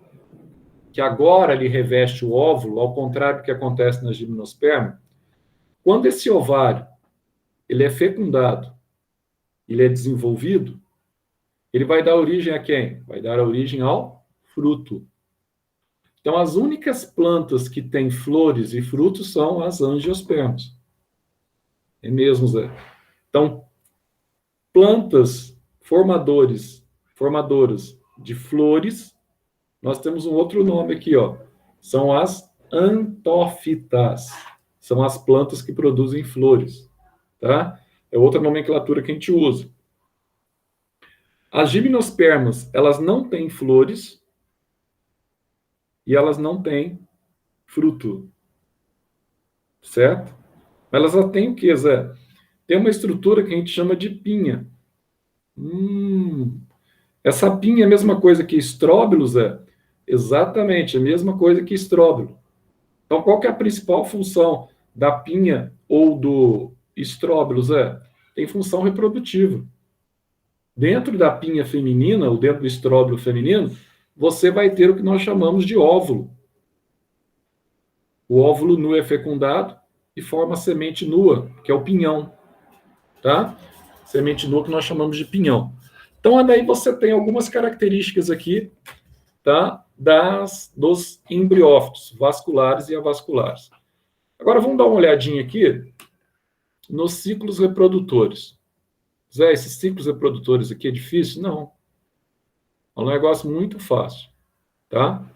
que agora ele reveste o óvulo, ao contrário do que acontece na gimnosperma, quando esse ovário ele é fecundado, ele é desenvolvido, ele vai dar origem a quem? Vai dar origem ao fruto. Então, as únicas plantas que têm flores e frutos são as angiospermas. É mesmo, Zé. Então, plantas formadoras de flores, nós temos um outro nome aqui, ó. São as antófitas. São as plantas que produzem flores, tá? É outra nomenclatura que a gente usa. As gimnospermas, elas não têm flores e elas não têm fruto, certo? Mas elas só têm o quê, Zé? Tem uma estrutura que a gente chama de pinha. Essa pinha é a mesma coisa que estróbilo, Zé? Exatamente, a mesma coisa que estróbilo. Então, qual que é a principal função da pinha ou do estróbilo, Zé? Tem função reprodutiva. Dentro da pinha feminina, ou dentro do estróbilo feminino, você vai ter o que nós chamamos de óvulo. O óvulo nu é fecundado e forma a semente nua, que é o pinhão, tá? Semente nua que nós chamamos de pinhão. Então, daí você tem algumas características aqui, tá? Dos embriófitos vasculares e avasculares. Agora, vamos dar uma olhadinha aqui nos ciclos reprodutores. Zé, esses ciclos reprodutores aqui é difícil? Não. É um negócio muito fácil, tá?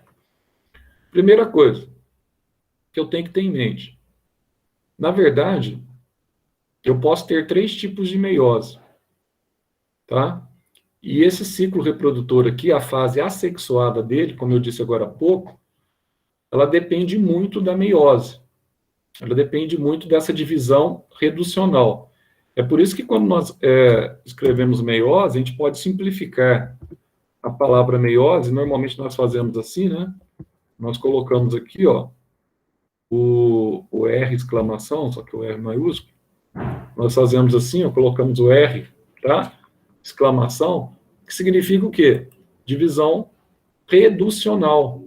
Primeira coisa que eu tenho que ter em mente. Na verdade, eu posso ter 3 tipos de meiose, tá? E esse ciclo reprodutor aqui, a fase assexuada dele, como eu disse agora há pouco, ela depende muito da meiose. Ela depende muito dessa divisão reducional. É por isso que quando nós escrevemos meiose, a gente pode simplificar a palavra meiose, normalmente nós fazemos assim, né? Nós colocamos aqui, ó, o R exclamação, só que o R maiúsculo. Nós fazemos assim, ó, colocamos o R, tá? Exclamação, que significa o quê? Divisão reducional.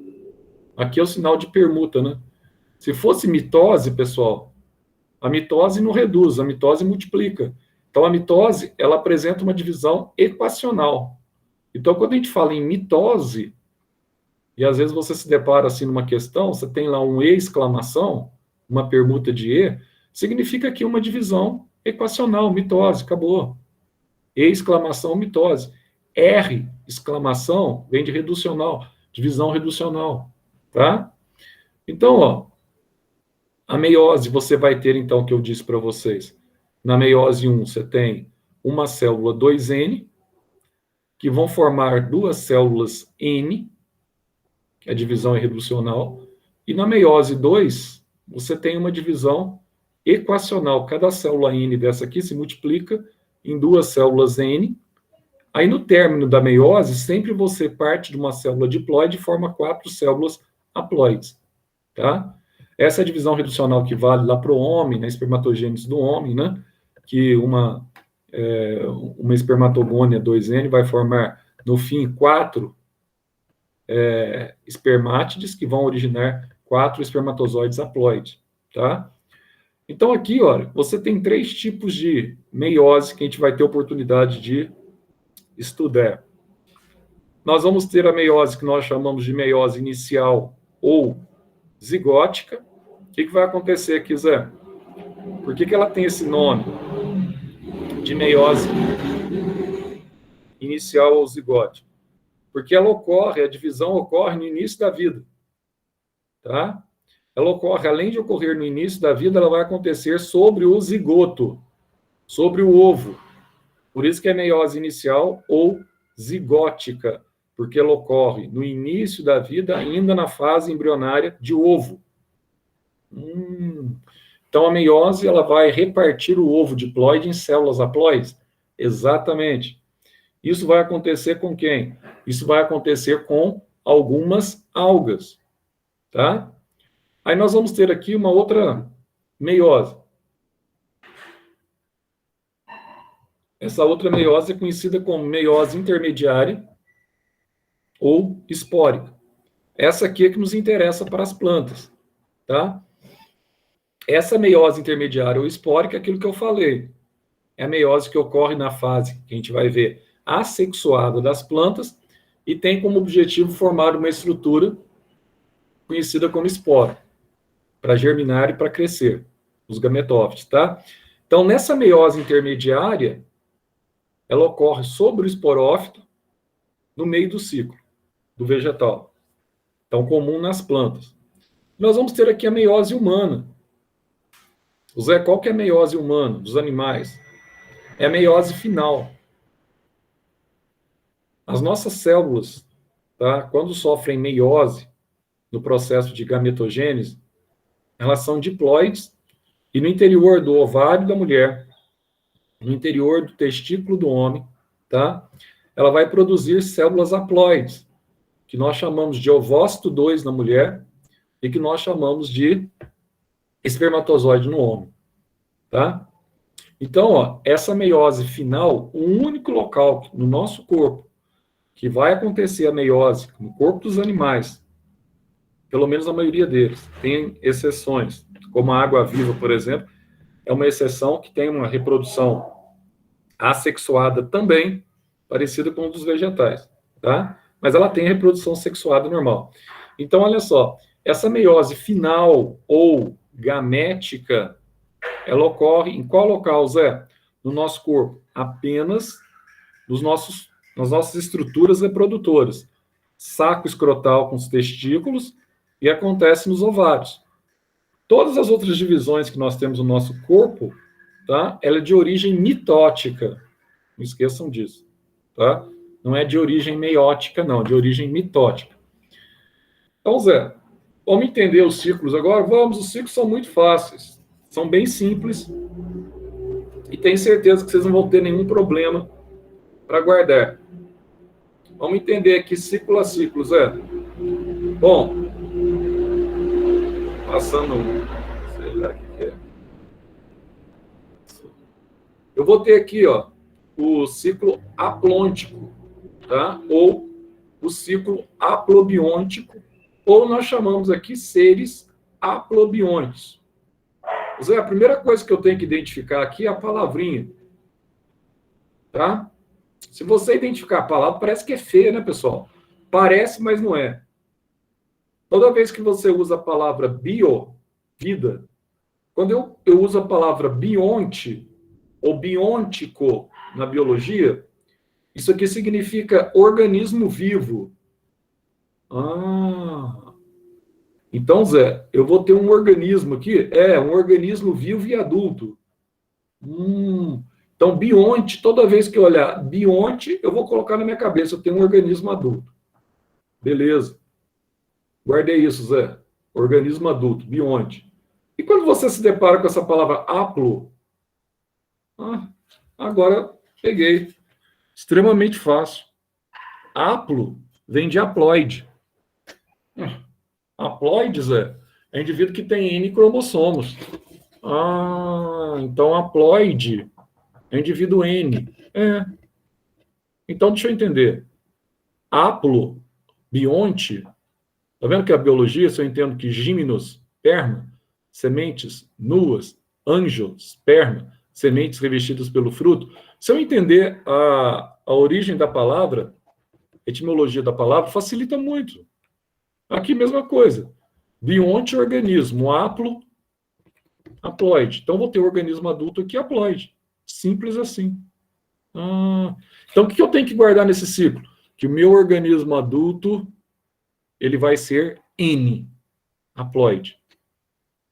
Aqui é o sinal de permuta, né? Se fosse mitose, pessoal, a mitose não reduz, a mitose multiplica. Então, a mitose, ela apresenta uma divisão equacional. Então, quando a gente fala em mitose, e às vezes você se depara assim numa questão, você tem lá um E exclamação, uma permuta de E, significa aqui uma divisão equacional, mitose, acabou. E exclamação, mitose. R exclamação vem de reducional, divisão reducional, tá? Então, ó, a meiose você vai ter, então, o que eu disse para vocês. Na meiose 1, você tem uma célula 2N, que vão formar 2 células N, que a divisão é reducional, e na meiose 2, você tem uma divisão equacional. Cada célula N dessa aqui se multiplica em 2 células N. Aí, no término da meiose, sempre você parte de uma célula diploide e forma 4 células haploides, tá? Essa é a divisão reducional que vale lá para o homem, na espermatogênese do homem, né? Que uma espermatogônia 2N vai formar, no fim, 4 espermátides, que vão originar 4 espermatozoides haploides, tá? Então, aqui, olha, você tem 3 tipos de meiose que a gente vai ter oportunidade de estudar. Nós vamos ter a meiose que nós chamamos de meiose inicial ou zigótica. O que vai acontecer aqui, Zé? Por que ela tem esse nome de meiose inicial ou zigótica? Porque ela ocorre, a divisão ocorre no início da vida, tá? Ela ocorre, além de ocorrer no início da vida, ela vai acontecer sobre o zigoto, sobre o ovo. Por isso que é meiose inicial ou zigótica, porque ela ocorre no início da vida, ainda na fase embrionária de ovo. Então, a meiose, ela vai repartir o ovo diploide em células haploides? Exatamente. Isso vai acontecer com quem? Isso vai acontecer com algumas algas, tá? Aí nós vamos ter aqui uma outra meiose. Essa outra meiose é conhecida como meiose intermediária ou espórica. Essa aqui é que nos interessa para as plantas, tá? Essa meiose intermediária ou espórica é aquilo que eu falei. É a meiose que ocorre na fase que a gente vai ver assexuada das plantas e tem como objetivo formar uma estrutura conhecida como esporo, para germinar e para crescer, os gametófitos, tá? Então, nessa meiose intermediária, ela ocorre sobre o esporófito, no meio do ciclo do vegetal. Então, comum nas plantas. Nós vamos ter aqui a meiose humana. Zé, qual que é a meiose humana dos animais? É a meiose final. As nossas células, tá, quando sofrem meiose, no processo de gametogênese, elas são diploides, e no interior do ovário da mulher, no interior do testículo do homem, tá, ela vai produzir células haploides, que nós chamamos de ovócito 2 na mulher e que nós chamamos de espermatozoide no homem, tá? Então, ó, essa meiose final, o único local no nosso corpo que vai acontecer a meiose, no corpo dos animais, pelo menos a maioria deles, tem exceções, como a água-viva, por exemplo, é uma exceção que tem uma reprodução assexuada também, parecida com a dos vegetais, tá? Mas ela tem reprodução sexuada normal. Então, olha só, essa meiose final ou gamética, ela ocorre em qual local, Zé? No nosso corpo? Apenas nas nossas estruturas reprodutoras. Saco escrotal com os testículos e acontece nos ovários. Todas as outras divisões que nós temos no nosso corpo, tá? Ela é de origem mitótica. Não esqueçam disso, tá? Não é de origem meiótica, não, de origem mitótica. Então, Zé, vamos entender os ciclos agora? Vamos, os ciclos são muito fáceis. São bem simples. E tenho certeza que vocês não vão ter nenhum problema para guardar. Vamos entender aqui ciclo a ciclo, Zé. Bom, passando, sei lá o que é. Eu vou ter aqui, ó, o ciclo aplôntico, tá? Ou o ciclo aplobiontico, ou nós chamamos aqui seres aplobiontes. Zé, a primeira coisa que eu tenho que identificar aqui é a palavrinha, tá? Se você identificar a palavra, parece que é feia, né, pessoal? Parece, mas não é. Toda vez que você usa a palavra bio, vida, quando eu uso a palavra bionte ou biôntico na biologia, isso aqui significa organismo vivo. Ah, então, Zé, eu vou ter um organismo aqui, um organismo vivo e adulto. Então, bionte, toda vez que eu olhar bionte, eu vou colocar na minha cabeça, eu tenho um organismo adulto. Beleza. Guardei isso, Zé. Organismo adulto, bionte. E quando você se depara com essa palavra aplo, agora peguei. Extremamente fácil. Aplo vem de haploide. Haploide, Zé, é indivíduo que tem N cromossomos. Então haploide é indivíduo N. Então, deixa eu entender. Aplo, bionte, tá vendo que a biologia, se eu entendo que gímenos, sperma, sementes nuas, anjo, esperma, sementes revestidas pelo fruto, se eu entender a origem da palavra, a etimologia da palavra, facilita muito. Aqui, mesma coisa. Bionte, organismo. Aplo, haploide. Então, vou ter o organismo adulto aqui, haploide. Simples assim. Então, o que eu tenho que guardar nesse ciclo? Que o meu organismo adulto, ele vai ser N, haploide.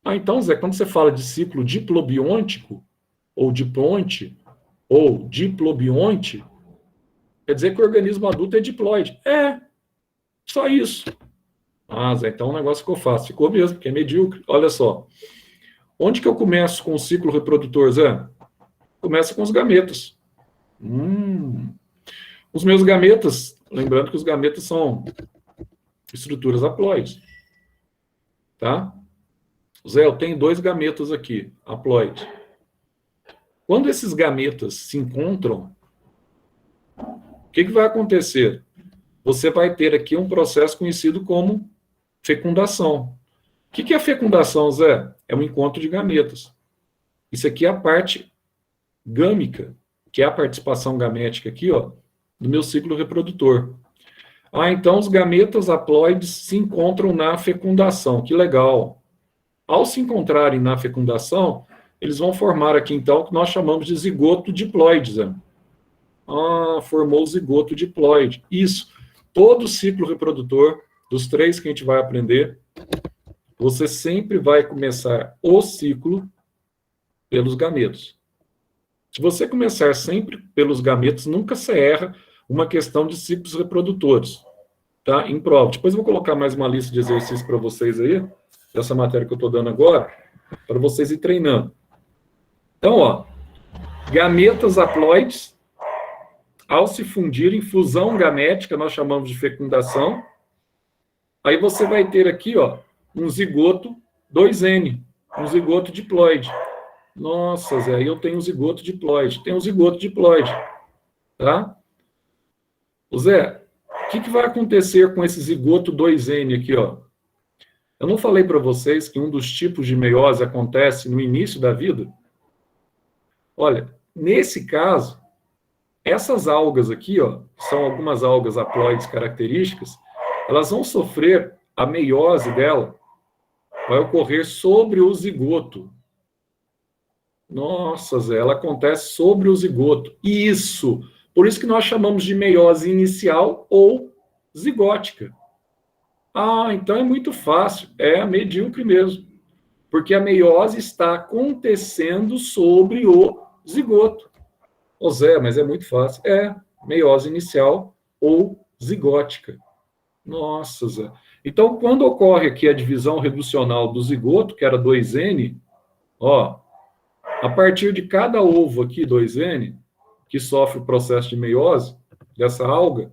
Então, Zé, quando você fala de ciclo diplobiontico, ou diplonte, ou diplobionte, quer dizer que o organismo adulto é diploide. Só isso. Zé, então o negócio ficou fácil. Ficou mesmo, porque é medíocre. Olha só. Onde que eu começo com o ciclo reprodutor, Zé? Começa com os gametas. Os meus gametas, lembrando que os gametas são estruturas haploides. Tá? Zé, eu tenho 2 gametas aqui, haploide. Quando esses gametas se encontram, o que vai acontecer? Você vai ter aqui um processo conhecido como fecundação. O que é fecundação, Zé? É um encontro de gametas. Isso aqui é a parte gâmica, que é a participação gamética aqui, ó, do meu ciclo reprodutor. Então os gametas haploides se encontram na fecundação. Que legal. Ao se encontrarem na fecundação, eles vão formar aqui, então, o que nós chamamos de zigoto diploide, Zé. Formou o zigoto diploide. Isso. Todo ciclo reprodutor, dos 3 que a gente vai aprender, você sempre vai começar o ciclo pelos gametos. Se você começar sempre pelos gametos, nunca se erra uma questão de ciclos reprodutores, tá? Em prova. Depois eu vou colocar mais uma lista de exercícios para vocês aí, dessa matéria que eu estou dando agora, para vocês ir treinando. Então, ó, gametas haploides, ao se fundirem, fusão gamética, nós chamamos de fecundação. Aí você vai ter aqui, ó, um zigoto 2N, um zigoto diploide. Nossa, Zé, aí eu tenho um zigoto diploide. Tem um zigoto diploide, tá? O Zé, o que vai acontecer com esse zigoto 2N aqui, ó? Eu não falei para vocês que um dos tipos de meiose acontece no início da vida? Olha, nesse caso, essas algas aqui, ó, são algumas algas haploides características, elas vão sofrer, a meiose dela vai ocorrer sobre o zigoto. Nossa, Zé, ela acontece sobre o zigoto. Isso! Por isso que nós chamamos de meiose inicial ou zigótica. Então é muito fácil, é medíocre mesmo. Porque a meiose está acontecendo sobre o zigoto. Ô Zé, mas é muito fácil. É meiose inicial ou zigótica. Nossa, Zé. Então, quando ocorre aqui a divisão reducional do zigoto, que era 2N, ó, a partir de cada ovo aqui, 2N, que sofre o processo de meiose, dessa alga,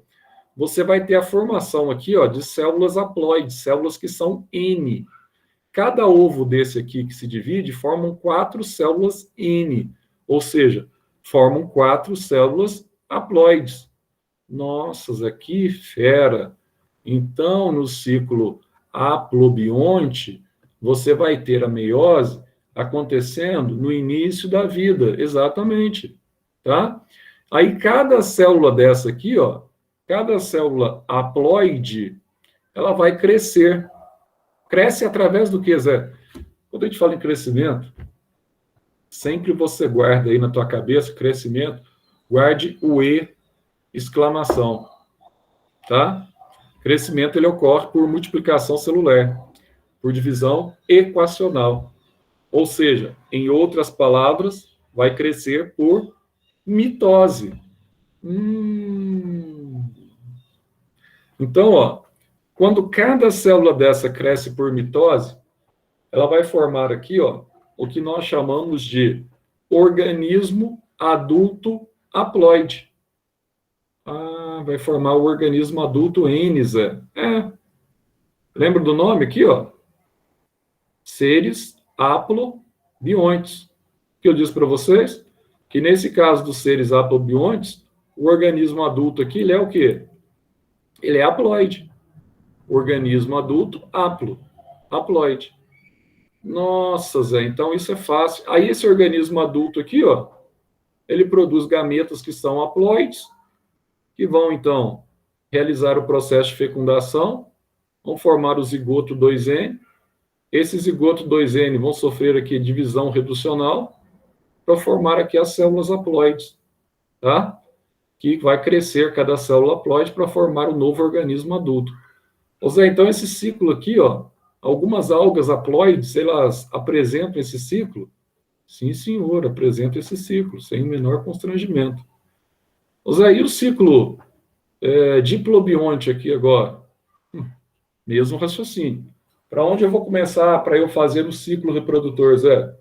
você vai ter a formação aqui, ó, de células haploides, células que são N. Cada ovo desse aqui que se divide, formam 4 células N, ou seja, formam 4 células haploides. Nossa, Zé, que fera! Então, no ciclo haplobionte, você vai ter a meiose acontecendo no início da vida, exatamente, tá? Aí, cada célula dessa aqui, ó, cada célula haploide, ela vai crescer. Cresce através do que, Zé? Quando a gente fala em crescimento, sempre você guarda aí na tua cabeça, crescimento, guarde o E, exclamação, tá? Crescimento, ele ocorre por multiplicação celular, por divisão equacional. Ou seja, em outras palavras, vai crescer por mitose. Então, ó, quando cada célula dessa cresce por mitose, ela vai formar aqui, ó, o que nós chamamos de organismo adulto haploide. Vai formar o organismo adulto N, Zé. Lembra do nome aqui, ó? Seres haplobiontes. O que eu disse para vocês? Que nesse caso dos seres haplobiontes, o organismo adulto aqui, ele é o quê? Ele é haploide. Organismo adulto haploide. Nossa, Zé, então isso é fácil. Aí esse organismo adulto aqui, ó, ele produz gametas que são haploides, que vão, então, realizar o processo de fecundação, vão formar o zigoto 2N. Esse zigoto 2N vão sofrer aqui divisão reducional para formar aqui as células haploides, tá? Que vai crescer cada célula haploide para formar o novo organismo adulto. Ou seja, então esse ciclo aqui, ó, algumas algas haploides, elas apresentam esse ciclo? Sim, senhor, apresentam esse ciclo, sem o menor constrangimento. Ou seja, e o ciclo diplobionte aqui agora? Mesmo raciocínio. Para onde eu vou começar para eu fazer o ciclo reprodutor, Zé?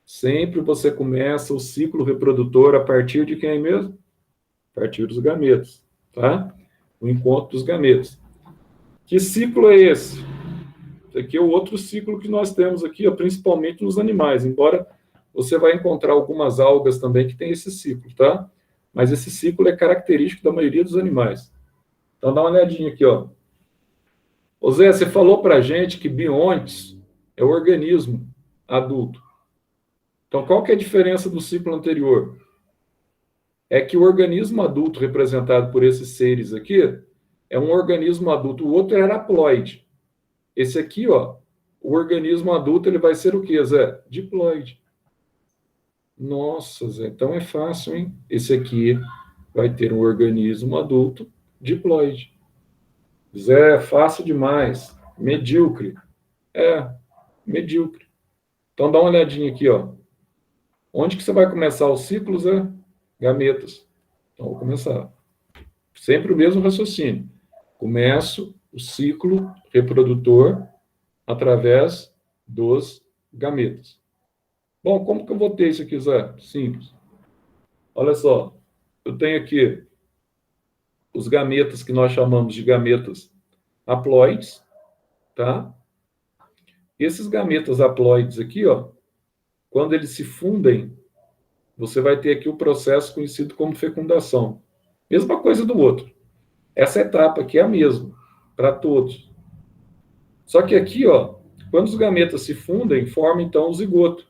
Sempre você começa o ciclo reprodutor a partir de quem mesmo? A partir dos gametos, tá? O encontro dos gametos. Que ciclo é esse? Esse aqui é o outro ciclo que nós temos aqui, ó, principalmente nos animais, embora você vai encontrar algumas algas também que tem esse ciclo, tá? Mas esse ciclo é característico da maioria dos animais. Então, dá uma olhadinha aqui, ó. Ô Zé, você falou pra gente que biontes é o organismo adulto. Então, qual que é a diferença do ciclo anterior? É que o organismo adulto representado por esses seres aqui é um organismo adulto. O outro era haploide. Esse aqui, ó, o organismo adulto, ele vai ser o quê, Zé? Diploide. Nossa, Zé, então é fácil, hein? Esse aqui vai ter um organismo adulto diploide. Zé, fácil demais. Medíocre. É, medíocre. Então dá uma olhadinha aqui, ó. Onde que você vai começar o ciclo, Zé? Gametas. Então vou começar. Sempre o mesmo raciocínio. Começo o ciclo reprodutor através dos gametas. Bom, como que eu vou ter isso aqui, Zé? Simples. Olha só, eu tenho aqui os gametas que nós chamamos de gametas haploides, tá? Esses gametas haploides aqui, ó, quando eles se fundem, você vai ter aqui o processo conhecido como fecundação. Mesma coisa do outro. Essa etapa aqui é a mesma para todos. Só que aqui, ó, quando os gametas se fundem, forma então o zigoto.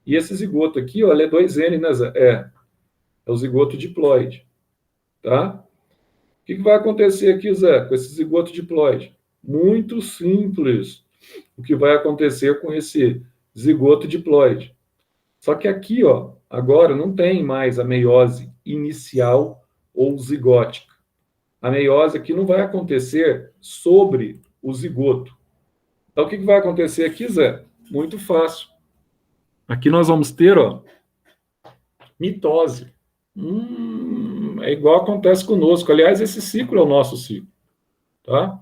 E esse zigoto aqui, ó, ele é 2N, né, Zé? É o zigoto diploide, tá? O que vai acontecer aqui, Zé, com esse zigoto diploide? Muito simples. O que vai acontecer com esse zigoto diploide? Só que aqui, ó, agora não tem mais a meiose inicial ou zigótica. A meiose aqui não vai acontecer sobre o zigoto. Então, o que vai acontecer aqui, Zé? Muito fácil. Aqui nós vamos ter, ó, mitose. É igual acontece conosco. Aliás, esse ciclo é o nosso ciclo, tá?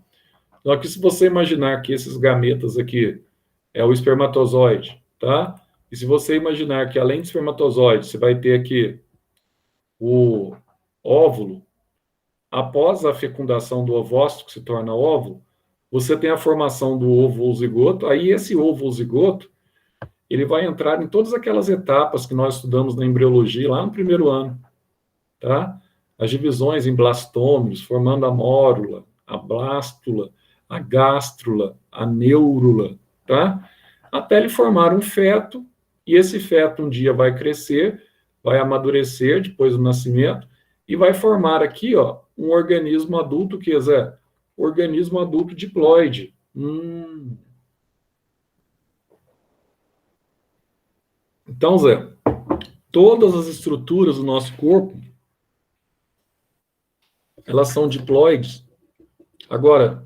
Então, aqui, se você imaginar que esses gametas aqui é o espermatozoide, tá? E se você imaginar que além do espermatozoide, você vai ter aqui o óvulo, após a fecundação do ovócito, que se torna óvulo, você tem a formação do ovo ou zigoto, aí esse ovo ou zigoto, ele vai entrar em todas aquelas etapas que nós estudamos na embriologia lá no primeiro ano, tá? As divisões em blastômeros, formando a mórula, a blástula, a gástrula, a neurula, tá? Até ele formar um feto, e esse feto um dia vai crescer, vai amadurecer depois do nascimento, e vai formar aqui, ó, um organismo adulto, que é, Zé? Organismo adulto diploide. Então, Zé, todas as estruturas do nosso corpo, elas são diploides. Agora,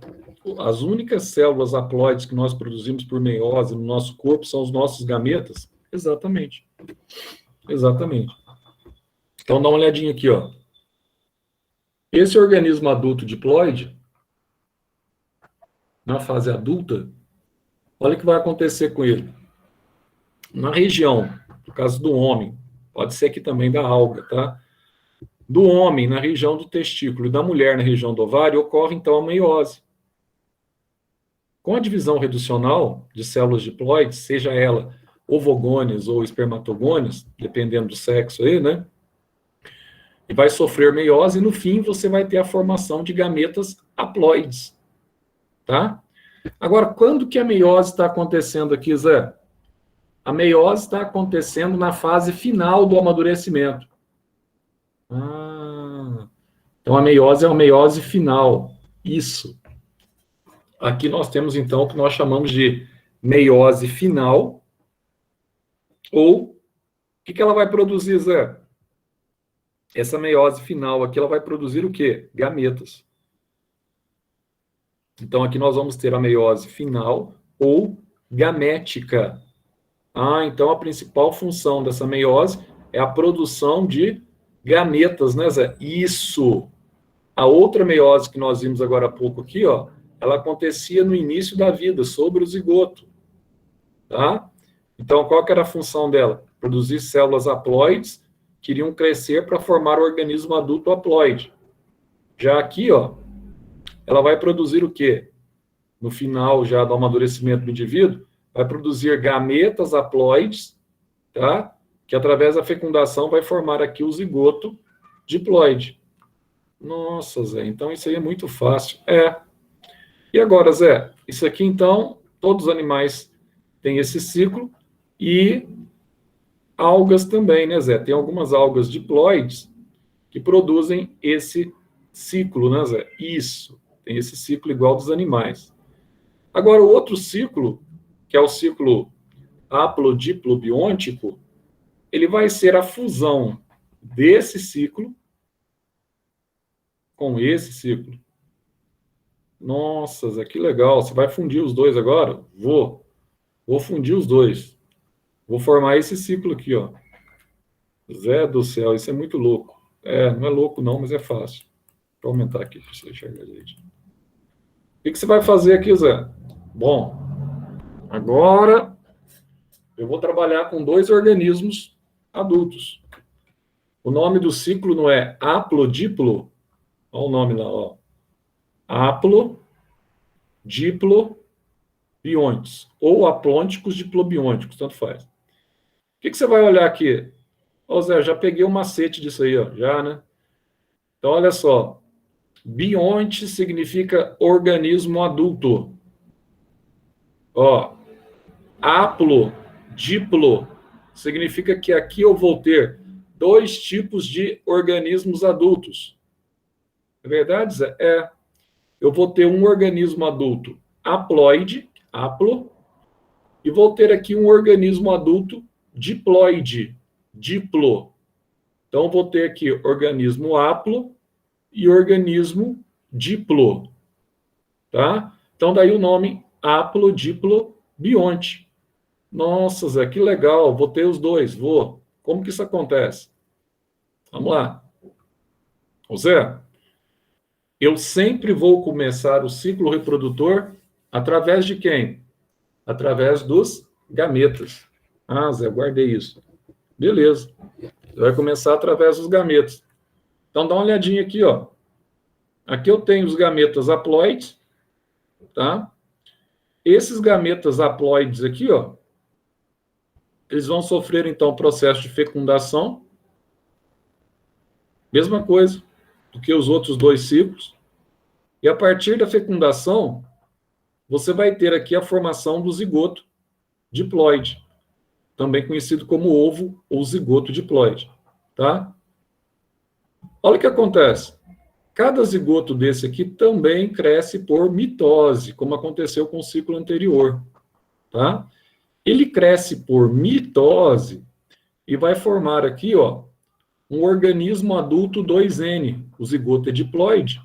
as únicas células haploides que nós produzimos por meiose no nosso corpo são os nossos gametas? Exatamente. Exatamente. Então, dá uma olhadinha aqui, ó. Esse organismo adulto diploide, na fase adulta, olha o que vai acontecer com ele. Na região, no caso do homem, pode ser aqui também da alga, tá? Do homem, na região do testículo, e da mulher, na região do ovário, ocorre, então, a meiose. Com a divisão reducional de células diploides, seja ela ovogônias ou espermatogônias, dependendo do sexo aí, né? E vai sofrer meiose, e no fim você vai ter a formação de gametas haploides, tá? Agora, quando que a meiose está acontecendo aqui, Zé? A meiose está acontecendo na fase final do amadurecimento. Então a meiose é uma meiose final. Isso. Aqui nós temos, então, o que nós chamamos de meiose final, ou o que ela vai produzir, Zé? Essa meiose final aqui, ela vai produzir o quê? Gametas. Então, aqui nós vamos ter a meiose final ou gamética. Então a principal função dessa meiose é a produção de gametas, né, Zé? Isso. A outra meiose que nós vimos agora há pouco aqui, ó, ela acontecia no início da vida, sobre o zigoto, tá? Então, qual que era a função dela? Produzir células haploides que iriam crescer para formar o organismo adulto haploide. Já aqui, ó, ela vai produzir o quê? No final já do amadurecimento do indivíduo, vai produzir gametas haploides, tá? Que através da fecundação vai formar aqui o zigoto diploide. Nossa, Zé, então isso aí é muito fácil. E agora, Zé, isso aqui então, todos os animais têm esse ciclo e algas também, né, Zé? Tem algumas algas diploides que produzem esse ciclo, né, Zé? Isso, tem esse ciclo igual dos animais. Agora, o outro ciclo, que é o ciclo haplodiplobiôntico, ele vai ser a fusão desse ciclo com esse ciclo. Nossa, Zé, que legal. Você vai fundir os dois agora? Vou fundir os dois. Vou formar esse ciclo aqui, ó. Zé do céu, isso é muito louco. Não é louco não, mas é fácil. Vou aumentar aqui para você enxergar direitinho. O que você vai fazer aqui, Zé? Bom, agora eu vou trabalhar com dois organismos adultos. O nome do ciclo não é haplodiplo? Olha o nome lá, ó. Haplo, diplo, biontes. Ou aplônticos, diplobiônticos, tanto faz. O que você vai olhar aqui? Ô Zé, já peguei o macete disso aí, ó. Já, né? Então, olha só. Bionte significa organismo adulto. Ó, haplo, diplo, significa que aqui eu vou ter dois tipos de organismos adultos. É verdade, Zé? Eu vou ter um organismo adulto haploide, haplo, e vou ter aqui um organismo adulto diploide, diplo. Então, vou ter aqui organismo haplo e organismo diplo. Tá? Então, daí o nome haplo, diplo, bionte. Nossa, Zé, que legal, vou ter os dois, vou. Como que isso acontece? Vamos lá. Ô Zé, eu sempre vou começar o ciclo reprodutor através de quem? Através dos gametas. Ah, Zé, guardei isso. Beleza. Vai começar através dos gametas. Então, dá uma olhadinha aqui, ó. Aqui eu tenho os gametas haploides, tá? Esses gametas haploides aqui, ó, eles vão sofrer, então, o processo de fecundação. Mesma coisa do que os outros dois ciclos. E a partir da fecundação, você vai ter aqui a formação do zigoto diploide, também conhecido como ovo ou zigoto diploide, tá? Olha o que acontece. Cada zigoto desse aqui também cresce por mitose, como aconteceu com o ciclo anterior, tá? Ele cresce por mitose e vai formar aqui, ó, um organismo adulto 2N, o zigoto é diploide.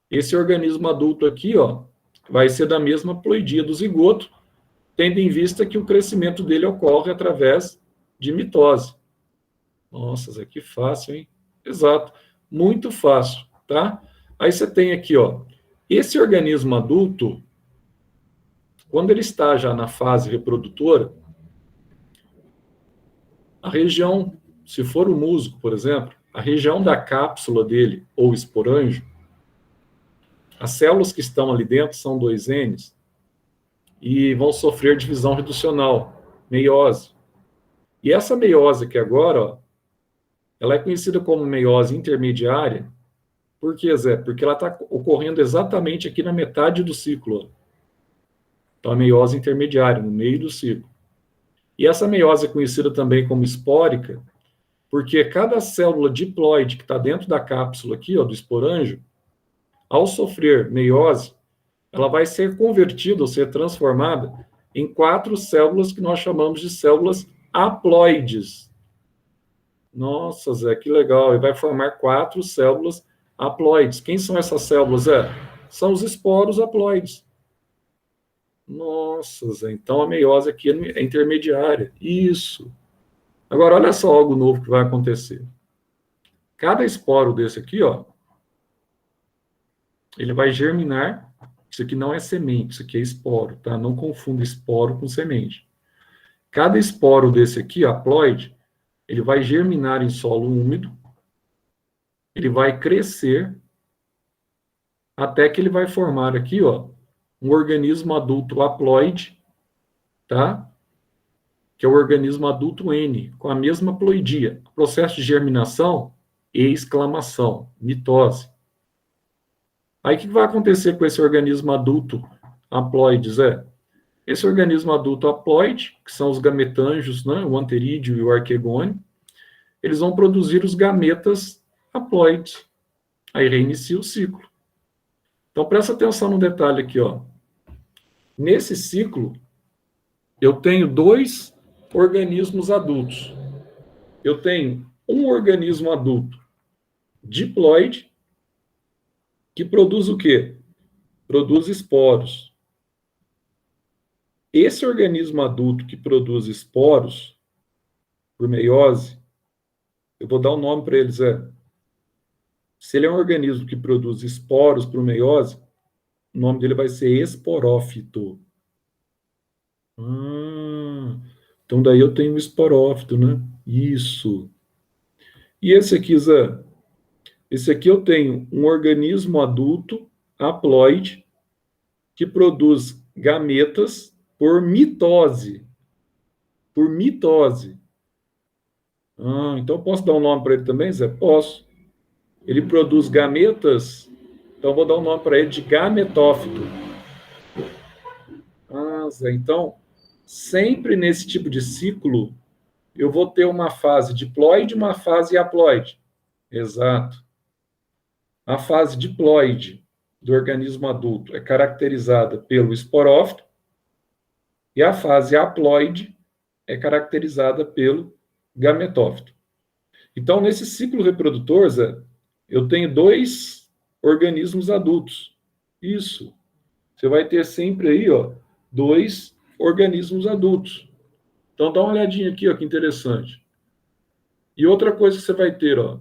Esse organismo adulto aqui, ó, vai ser da mesma ploidia do zigoto, tendo em vista que o crescimento dele ocorre através de mitose. Nossa, Zé, que fácil, hein? Exato, muito fácil, tá? Aí você tem aqui, ó, esse organismo adulto, quando ele está já na fase reprodutora, a região, se for o musgo, por exemplo, a região da cápsula dele, ou esporângio, as células que estão ali dentro são 2Ns e vão sofrer divisão reducional, meiose. E essa meiose aqui agora, ó, ela é conhecida como meiose intermediária. Por quê, Zé? Porque ela está ocorrendo exatamente aqui na metade do ciclo. Ó. Então, a meiose intermediária, no meio do ciclo. E essa meiose é conhecida também como espórica, porque cada célula diploide que está dentro da cápsula aqui, ó, do esporângio, ao sofrer meiose, ela vai ser convertida, ou ser transformada, em 4 células que nós chamamos de células haploides. Nossa, Zé, que legal. E vai formar 4 células haploides. Quem são essas células, Zé? São os esporos haploides. Nossa, Zé, então a meiose aqui é intermediária. Isso. Agora, olha só algo novo que vai acontecer. Cada esporo desse aqui, ó, ele vai germinar. Isso aqui não é semente, isso aqui é esporo, tá? Não confunda esporo com semente. Cada esporo desse aqui, haploide, ele vai germinar em solo úmido, ele vai crescer, até que ele vai formar aqui, ó, um organismo adulto haploide, tá? Que é o organismo adulto N, com a mesma ploidia. Processo de germinação e exclamação, mitose. Aí, o que vai acontecer com esse organismo adulto haploide, Zé? Esse organismo adulto haploide, que são os gametângios, né, o anterídeo e o arquegônio, eles vão produzir os gametas haploides. Aí reinicia o ciclo. Então, presta atenção no detalhe aqui, ó. Nesse ciclo, eu tenho 2 organismos adultos. eu tenho um organismo adulto diploide que produz o quê? Produz esporos. Esse organismo adulto que produz esporos por meiose, eu vou dar um nome para ele, Zé. Se ele é um organismo que produz esporos por meiose, o nome dele vai ser esporófito. Então daí eu tenho o esporófito, né? Isso. E esse aqui, Zé? Esse aqui eu tenho um organismo adulto haploide que produz gametas por mitose. Por mitose. Então eu posso dar um nome para ele também, Zé? Posso. Ele produz gametas, então eu vou dar um nome para ele de gametófito. Zé, então, sempre nesse tipo de ciclo, eu vou ter uma fase diploide e uma fase haploide. Exato. A fase diploide do organismo adulto é caracterizada pelo esporófito e a fase haploide é caracterizada pelo gametófito. Então, nesse ciclo reprodutor, Zé, eu tenho 2 organismos adultos. Isso. Você vai ter sempre aí, ó, 2 organismos adultos. Então, dá uma olhadinha aqui, ó, que interessante. E outra coisa que você vai ter, ó,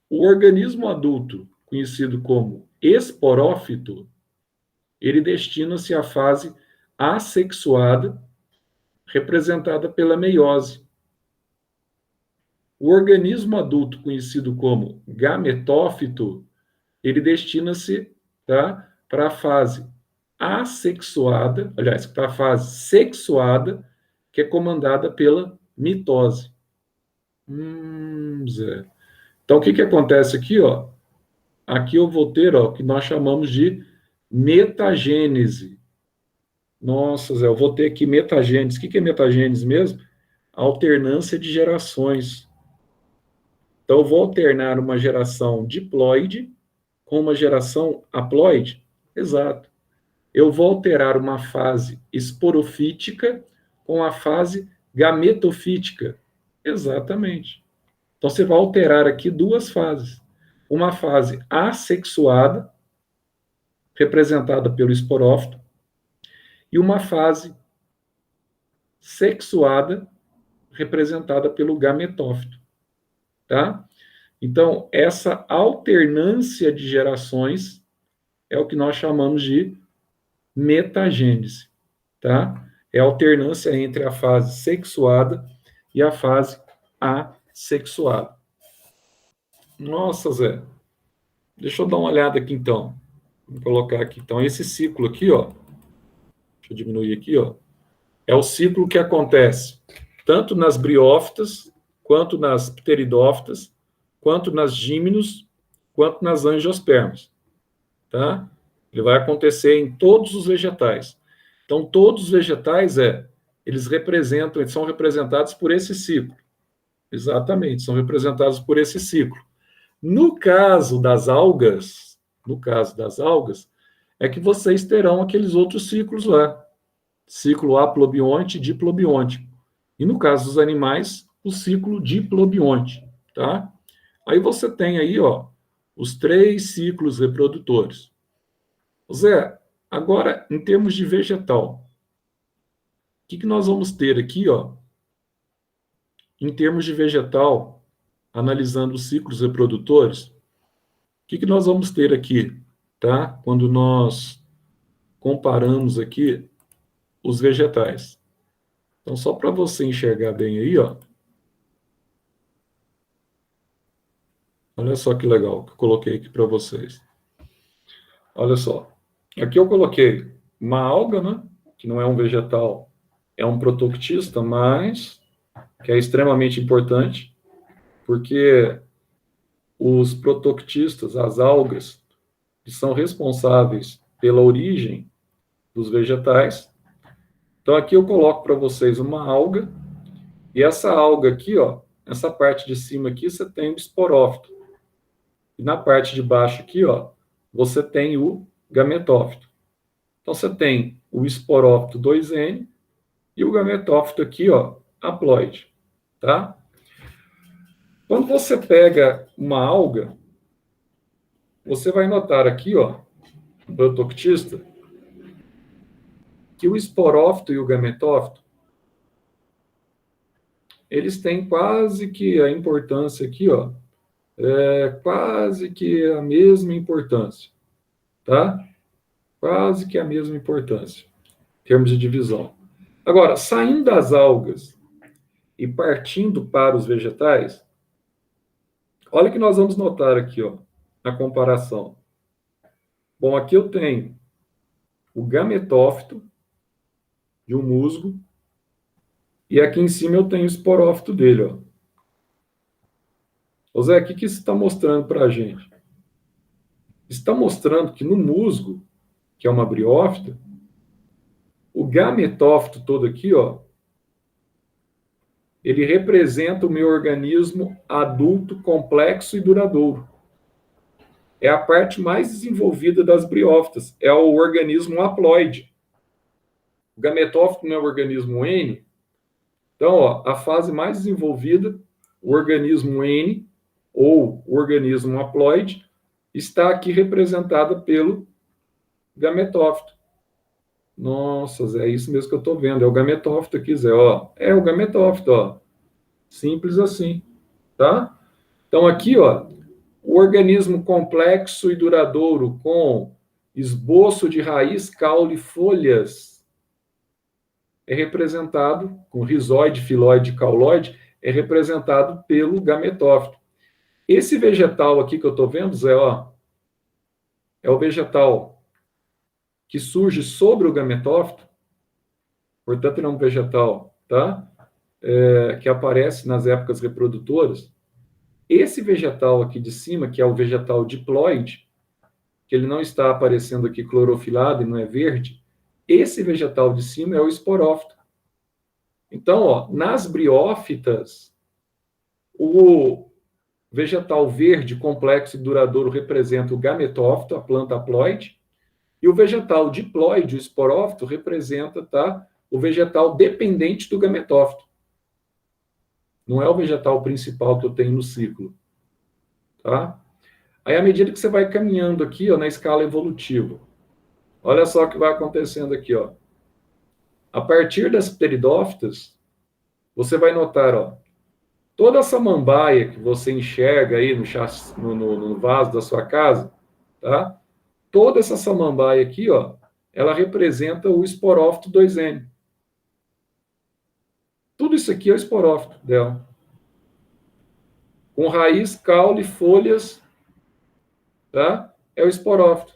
o organismo adulto, conhecido como esporófito, ele destina-se à fase assexuada, representada pela meiose. O organismo adulto, conhecido como gametófito, ele destina-se, tá, para a fase assexuada, aliás, para a fase sexuada, que é comandada pela mitose. Zé. Então, o que acontece aqui, ó? Aqui eu vou ter, ó, o que nós chamamos de metagênese. Nossa, Zé, eu vou ter aqui metagênese. O que é metagênese mesmo? Alternância de gerações. Então, eu vou alternar uma geração diploide com uma geração haploide? Exato. Eu vou alterar uma fase esporofítica com a fase gametofítica? Exatamente. Então, você vai alterar aqui 2 fases. Uma fase assexuada, representada pelo esporófito, e uma fase sexuada, representada pelo gametófito. Tá? Então, essa alternância de gerações é o que nós chamamos de metagênese. Tá? É a alternância entre a fase sexuada e a fase assexuada. Nossa, Zé. Deixa eu dar uma olhada aqui, então. Vou colocar aqui. Então, esse ciclo aqui, ó. Deixa eu diminuir aqui, ó. É o ciclo que acontece tanto nas briófitas, quanto nas pteridófitas, quanto nas gímenos, quanto nas angiospermas. Tá? Ele vai acontecer em todos os vegetais. Então, todos os vegetais, eles são representados por esse ciclo. Exatamente, são representados por esse ciclo. No caso das algas, é que vocês terão aqueles outros ciclos lá. Ciclo aplobionte e diplobionte. E no caso dos animais, o ciclo diplobionte, tá? Aí você tem aí, ó, os 3 ciclos reprodutores. Zé, agora, em termos de vegetal, o que nós vamos ter aqui, ó? Em termos de vegetal, analisando os ciclos reprodutores, o que nós vamos ter aqui, tá? Quando nós comparamos aqui os vegetais. Então, só para você enxergar bem aí, ó. Olha só que legal que eu coloquei aqui para vocês. Olha só. Aqui eu coloquei uma alga, né? Que não é um vegetal, é um protoctista, mas que é extremamente importante, porque os protoctistas, as algas, que são responsáveis pela origem dos vegetais. Então, aqui eu coloco para vocês uma alga, e essa alga aqui, ó, essa parte de cima aqui, você tem o esporófito. E na parte de baixo aqui, ó, você tem o gametófito. Então, você tem o esporófito 2N e o gametófito aqui, ó, haploide, tá? você pega uma alga, você vai notar aqui, ó, Protoctista, que o esporófito e o gametófito, eles têm quase que a importância aqui, ó, quase que a mesma importância, tá? Quase que a mesma importância, em termos de divisão. Agora, saindo das algas e partindo para os vegetais, olha o que nós vamos notar aqui, ó, na comparação. Bom, aqui eu tenho o gametófito de um musgo, e aqui em cima eu tenho o esporófito dele, ó. Ô Zé, o que isso está mostrando para a gente? Está mostrando que no musgo, que é uma briófita, o gametófito todo aqui, ó, ele representa o meu organismo adulto, complexo e duradouro. É a parte mais desenvolvida das briófitas, é o organismo haploide. O gametófito não é o organismo N. Então, ó, a fase mais desenvolvida, o organismo N, ou o organismo haploide, está aqui representada pelo gametófito. Nossa, Zé, é isso mesmo que eu estou vendo. É o gametófito aqui, Zé, ó. É o gametófito, ó. Simples assim, tá? Então, aqui, ó, o organismo complexo e duradouro com esboço de raiz, caule e folhas é representado, com rizóide, filóide e cauloide, é representado pelo gametófito. Esse vegetal aqui que eu estou vendo, Zé, ó, é o vegetal que surge sobre o gametófito, portanto, ele é um vegetal, tá? Que aparece nas épocas reprodutoras. Esse vegetal aqui de cima, que é o vegetal diploide, que ele não está aparecendo aqui clorofilado e não é verde, esse vegetal de cima é o esporófito. Então, ó, nas briófitas, o vegetal verde, complexo e duradouro representa o gametófito, a planta haploide, e o vegetal diploide, o esporófito, representa, tá, o vegetal dependente do gametófito. Não é o vegetal principal que eu tenho no ciclo, tá? Aí, à medida que você vai caminhando aqui, ó, na escala evolutiva, olha só o que vai acontecendo aqui, ó. A partir das pteridófitas, você vai notar, ó, toda essa samambaia que você enxerga aí no vaso da sua casa, tá? Toda essa samambaia aqui, ó, ela representa o esporófito 2N. Tudo isso aqui é o esporófito dela. Com raiz, caule, folhas, tá? É o esporófito.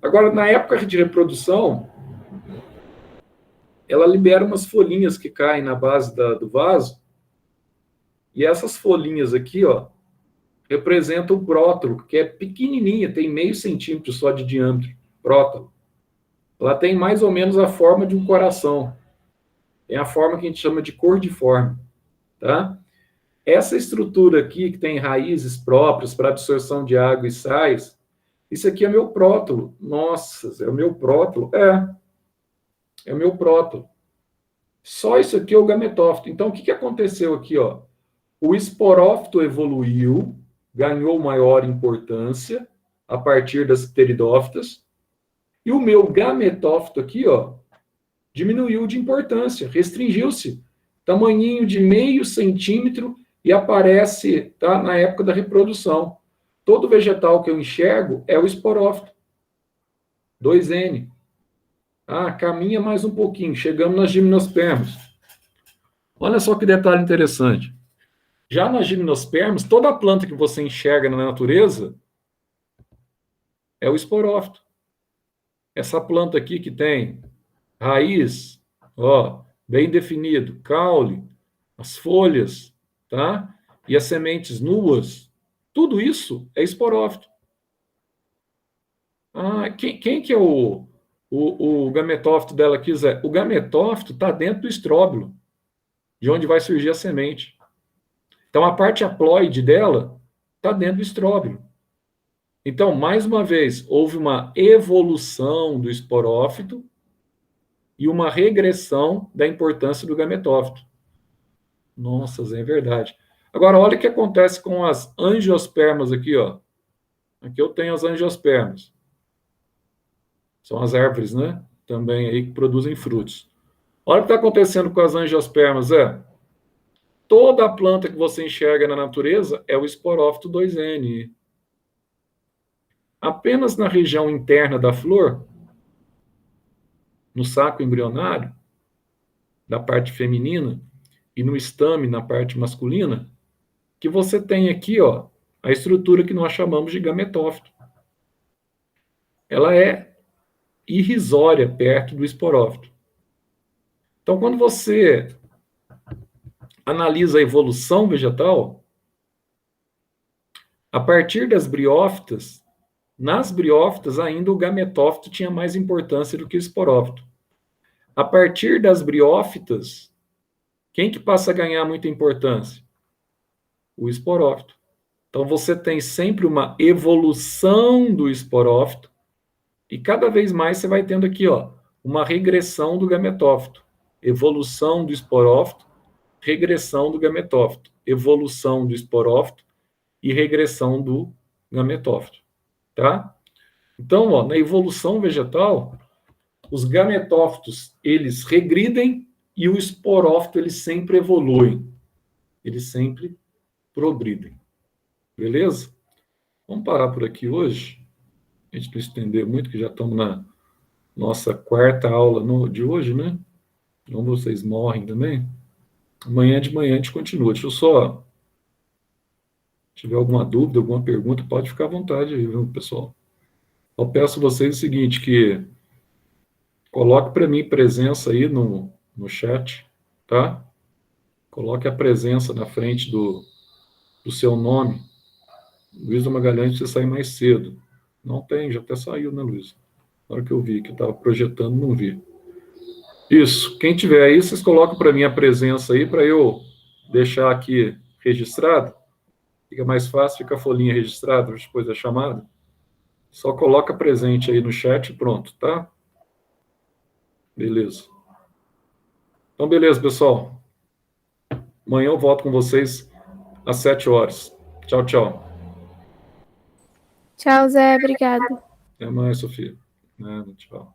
Agora, na época de reprodução, ela libera umas folhinhas que caem na base do vaso, e essas folhinhas aqui, ó, representam o prótalo, que é pequenininha, tem 0,5 centímetro só de diâmetro, prótalo. Ela tem mais ou menos a forma de um coração. Tem a forma que a gente chama de cordiforme, tá? Essa estrutura aqui, que tem raízes próprias para absorção de água e sais, isso aqui é meu prótalo. Nossa, é o meu prótalo? É o meu prótalo. Só isso aqui é o gametófito. Então, o que aconteceu aqui, ó? O esporófito evoluiu, ganhou maior importância a partir das pteridófitas, e o meu gametófito aqui, ó, diminuiu de importância, restringiu-se, tamanhinho de 0,5 centímetro, e aparece, tá, na época da reprodução. Todo vegetal que eu enxergo é o esporófito, 2N. Caminha mais um pouquinho, chegamos nas gimnospermas. Olha só que detalhe interessante. Já nas gimnospermas, toda a planta que você enxerga na natureza é o esporófito. Essa planta aqui que tem raiz, ó, bem definido, caule, as folhas, tá? E as sementes nuas, tudo isso é esporófito. Quem que é o gametófito dela aqui, Zé? O gametófito está dentro do estróbilo, de onde vai surgir a semente. Então, a parte haploide dela está dentro do estróbilo. Então, mais uma vez, houve uma evolução do esporófito e uma regressão da importância do gametófito. Nossa, Zé, é verdade. Agora, olha o que acontece com as angiospermas aqui, ó. Aqui eu tenho as angiospermas. São as árvores, né? Também aí que produzem frutos. Olha o que está acontecendo com as angiospermas, Zé. Toda a planta que você enxerga na natureza é o esporófito 2N. Apenas na região interna da flor, no saco embrionário, da parte feminina, e no estame, na parte masculina, que você tem aqui, ó, a estrutura que nós chamamos de gametófito. Ela é irrisória perto do esporófito. Então, quando você analisa a evolução vegetal, a partir das briófitas, nas briófitas ainda o gametófito tinha mais importância do que o esporófito. A partir das briófitas, quem que passa a ganhar muita importância? O esporófito. Então você tem sempre uma evolução do esporófito e cada vez mais você vai tendo aqui, ó, uma regressão do gametófito. Evolução do esporófito, regressão do gametófito. Evolução do esporófito e regressão do gametófito, tá? Então, ó, na evolução vegetal, os gametófitos, eles regridem e o esporófito, eles sempre evoluem. Eles sempre progridem. Beleza? Vamos parar por aqui hoje. A gente não estender muito, que já estamos na nossa quarta aula de hoje, né? Então vocês morrem também. Amanhã de manhã a gente continua. Deixa eu só... Se tiver alguma dúvida, alguma pergunta, pode ficar à vontade aí, viu, pessoal? Eu peço a vocês o seguinte, que coloque para mim presença aí no chat, tá? Coloque a presença na frente do seu nome. Luísa Magalhães precisa sair mais cedo. Não tem, já até saiu, né, Luísa? Na hora que eu vi que estava projetando, não vi. Isso. Quem tiver aí, vocês colocam para mim a presença aí, para eu deixar aqui registrado. Fica mais fácil, fica a folhinha registrada depois da chamada. Só coloca presente aí no chat e pronto, tá? Beleza. Então, beleza, pessoal. Amanhã eu volto com vocês às 7 horas. Tchau, tchau. Tchau, Zé. Obrigado. Até mais, Sofia. Tchau.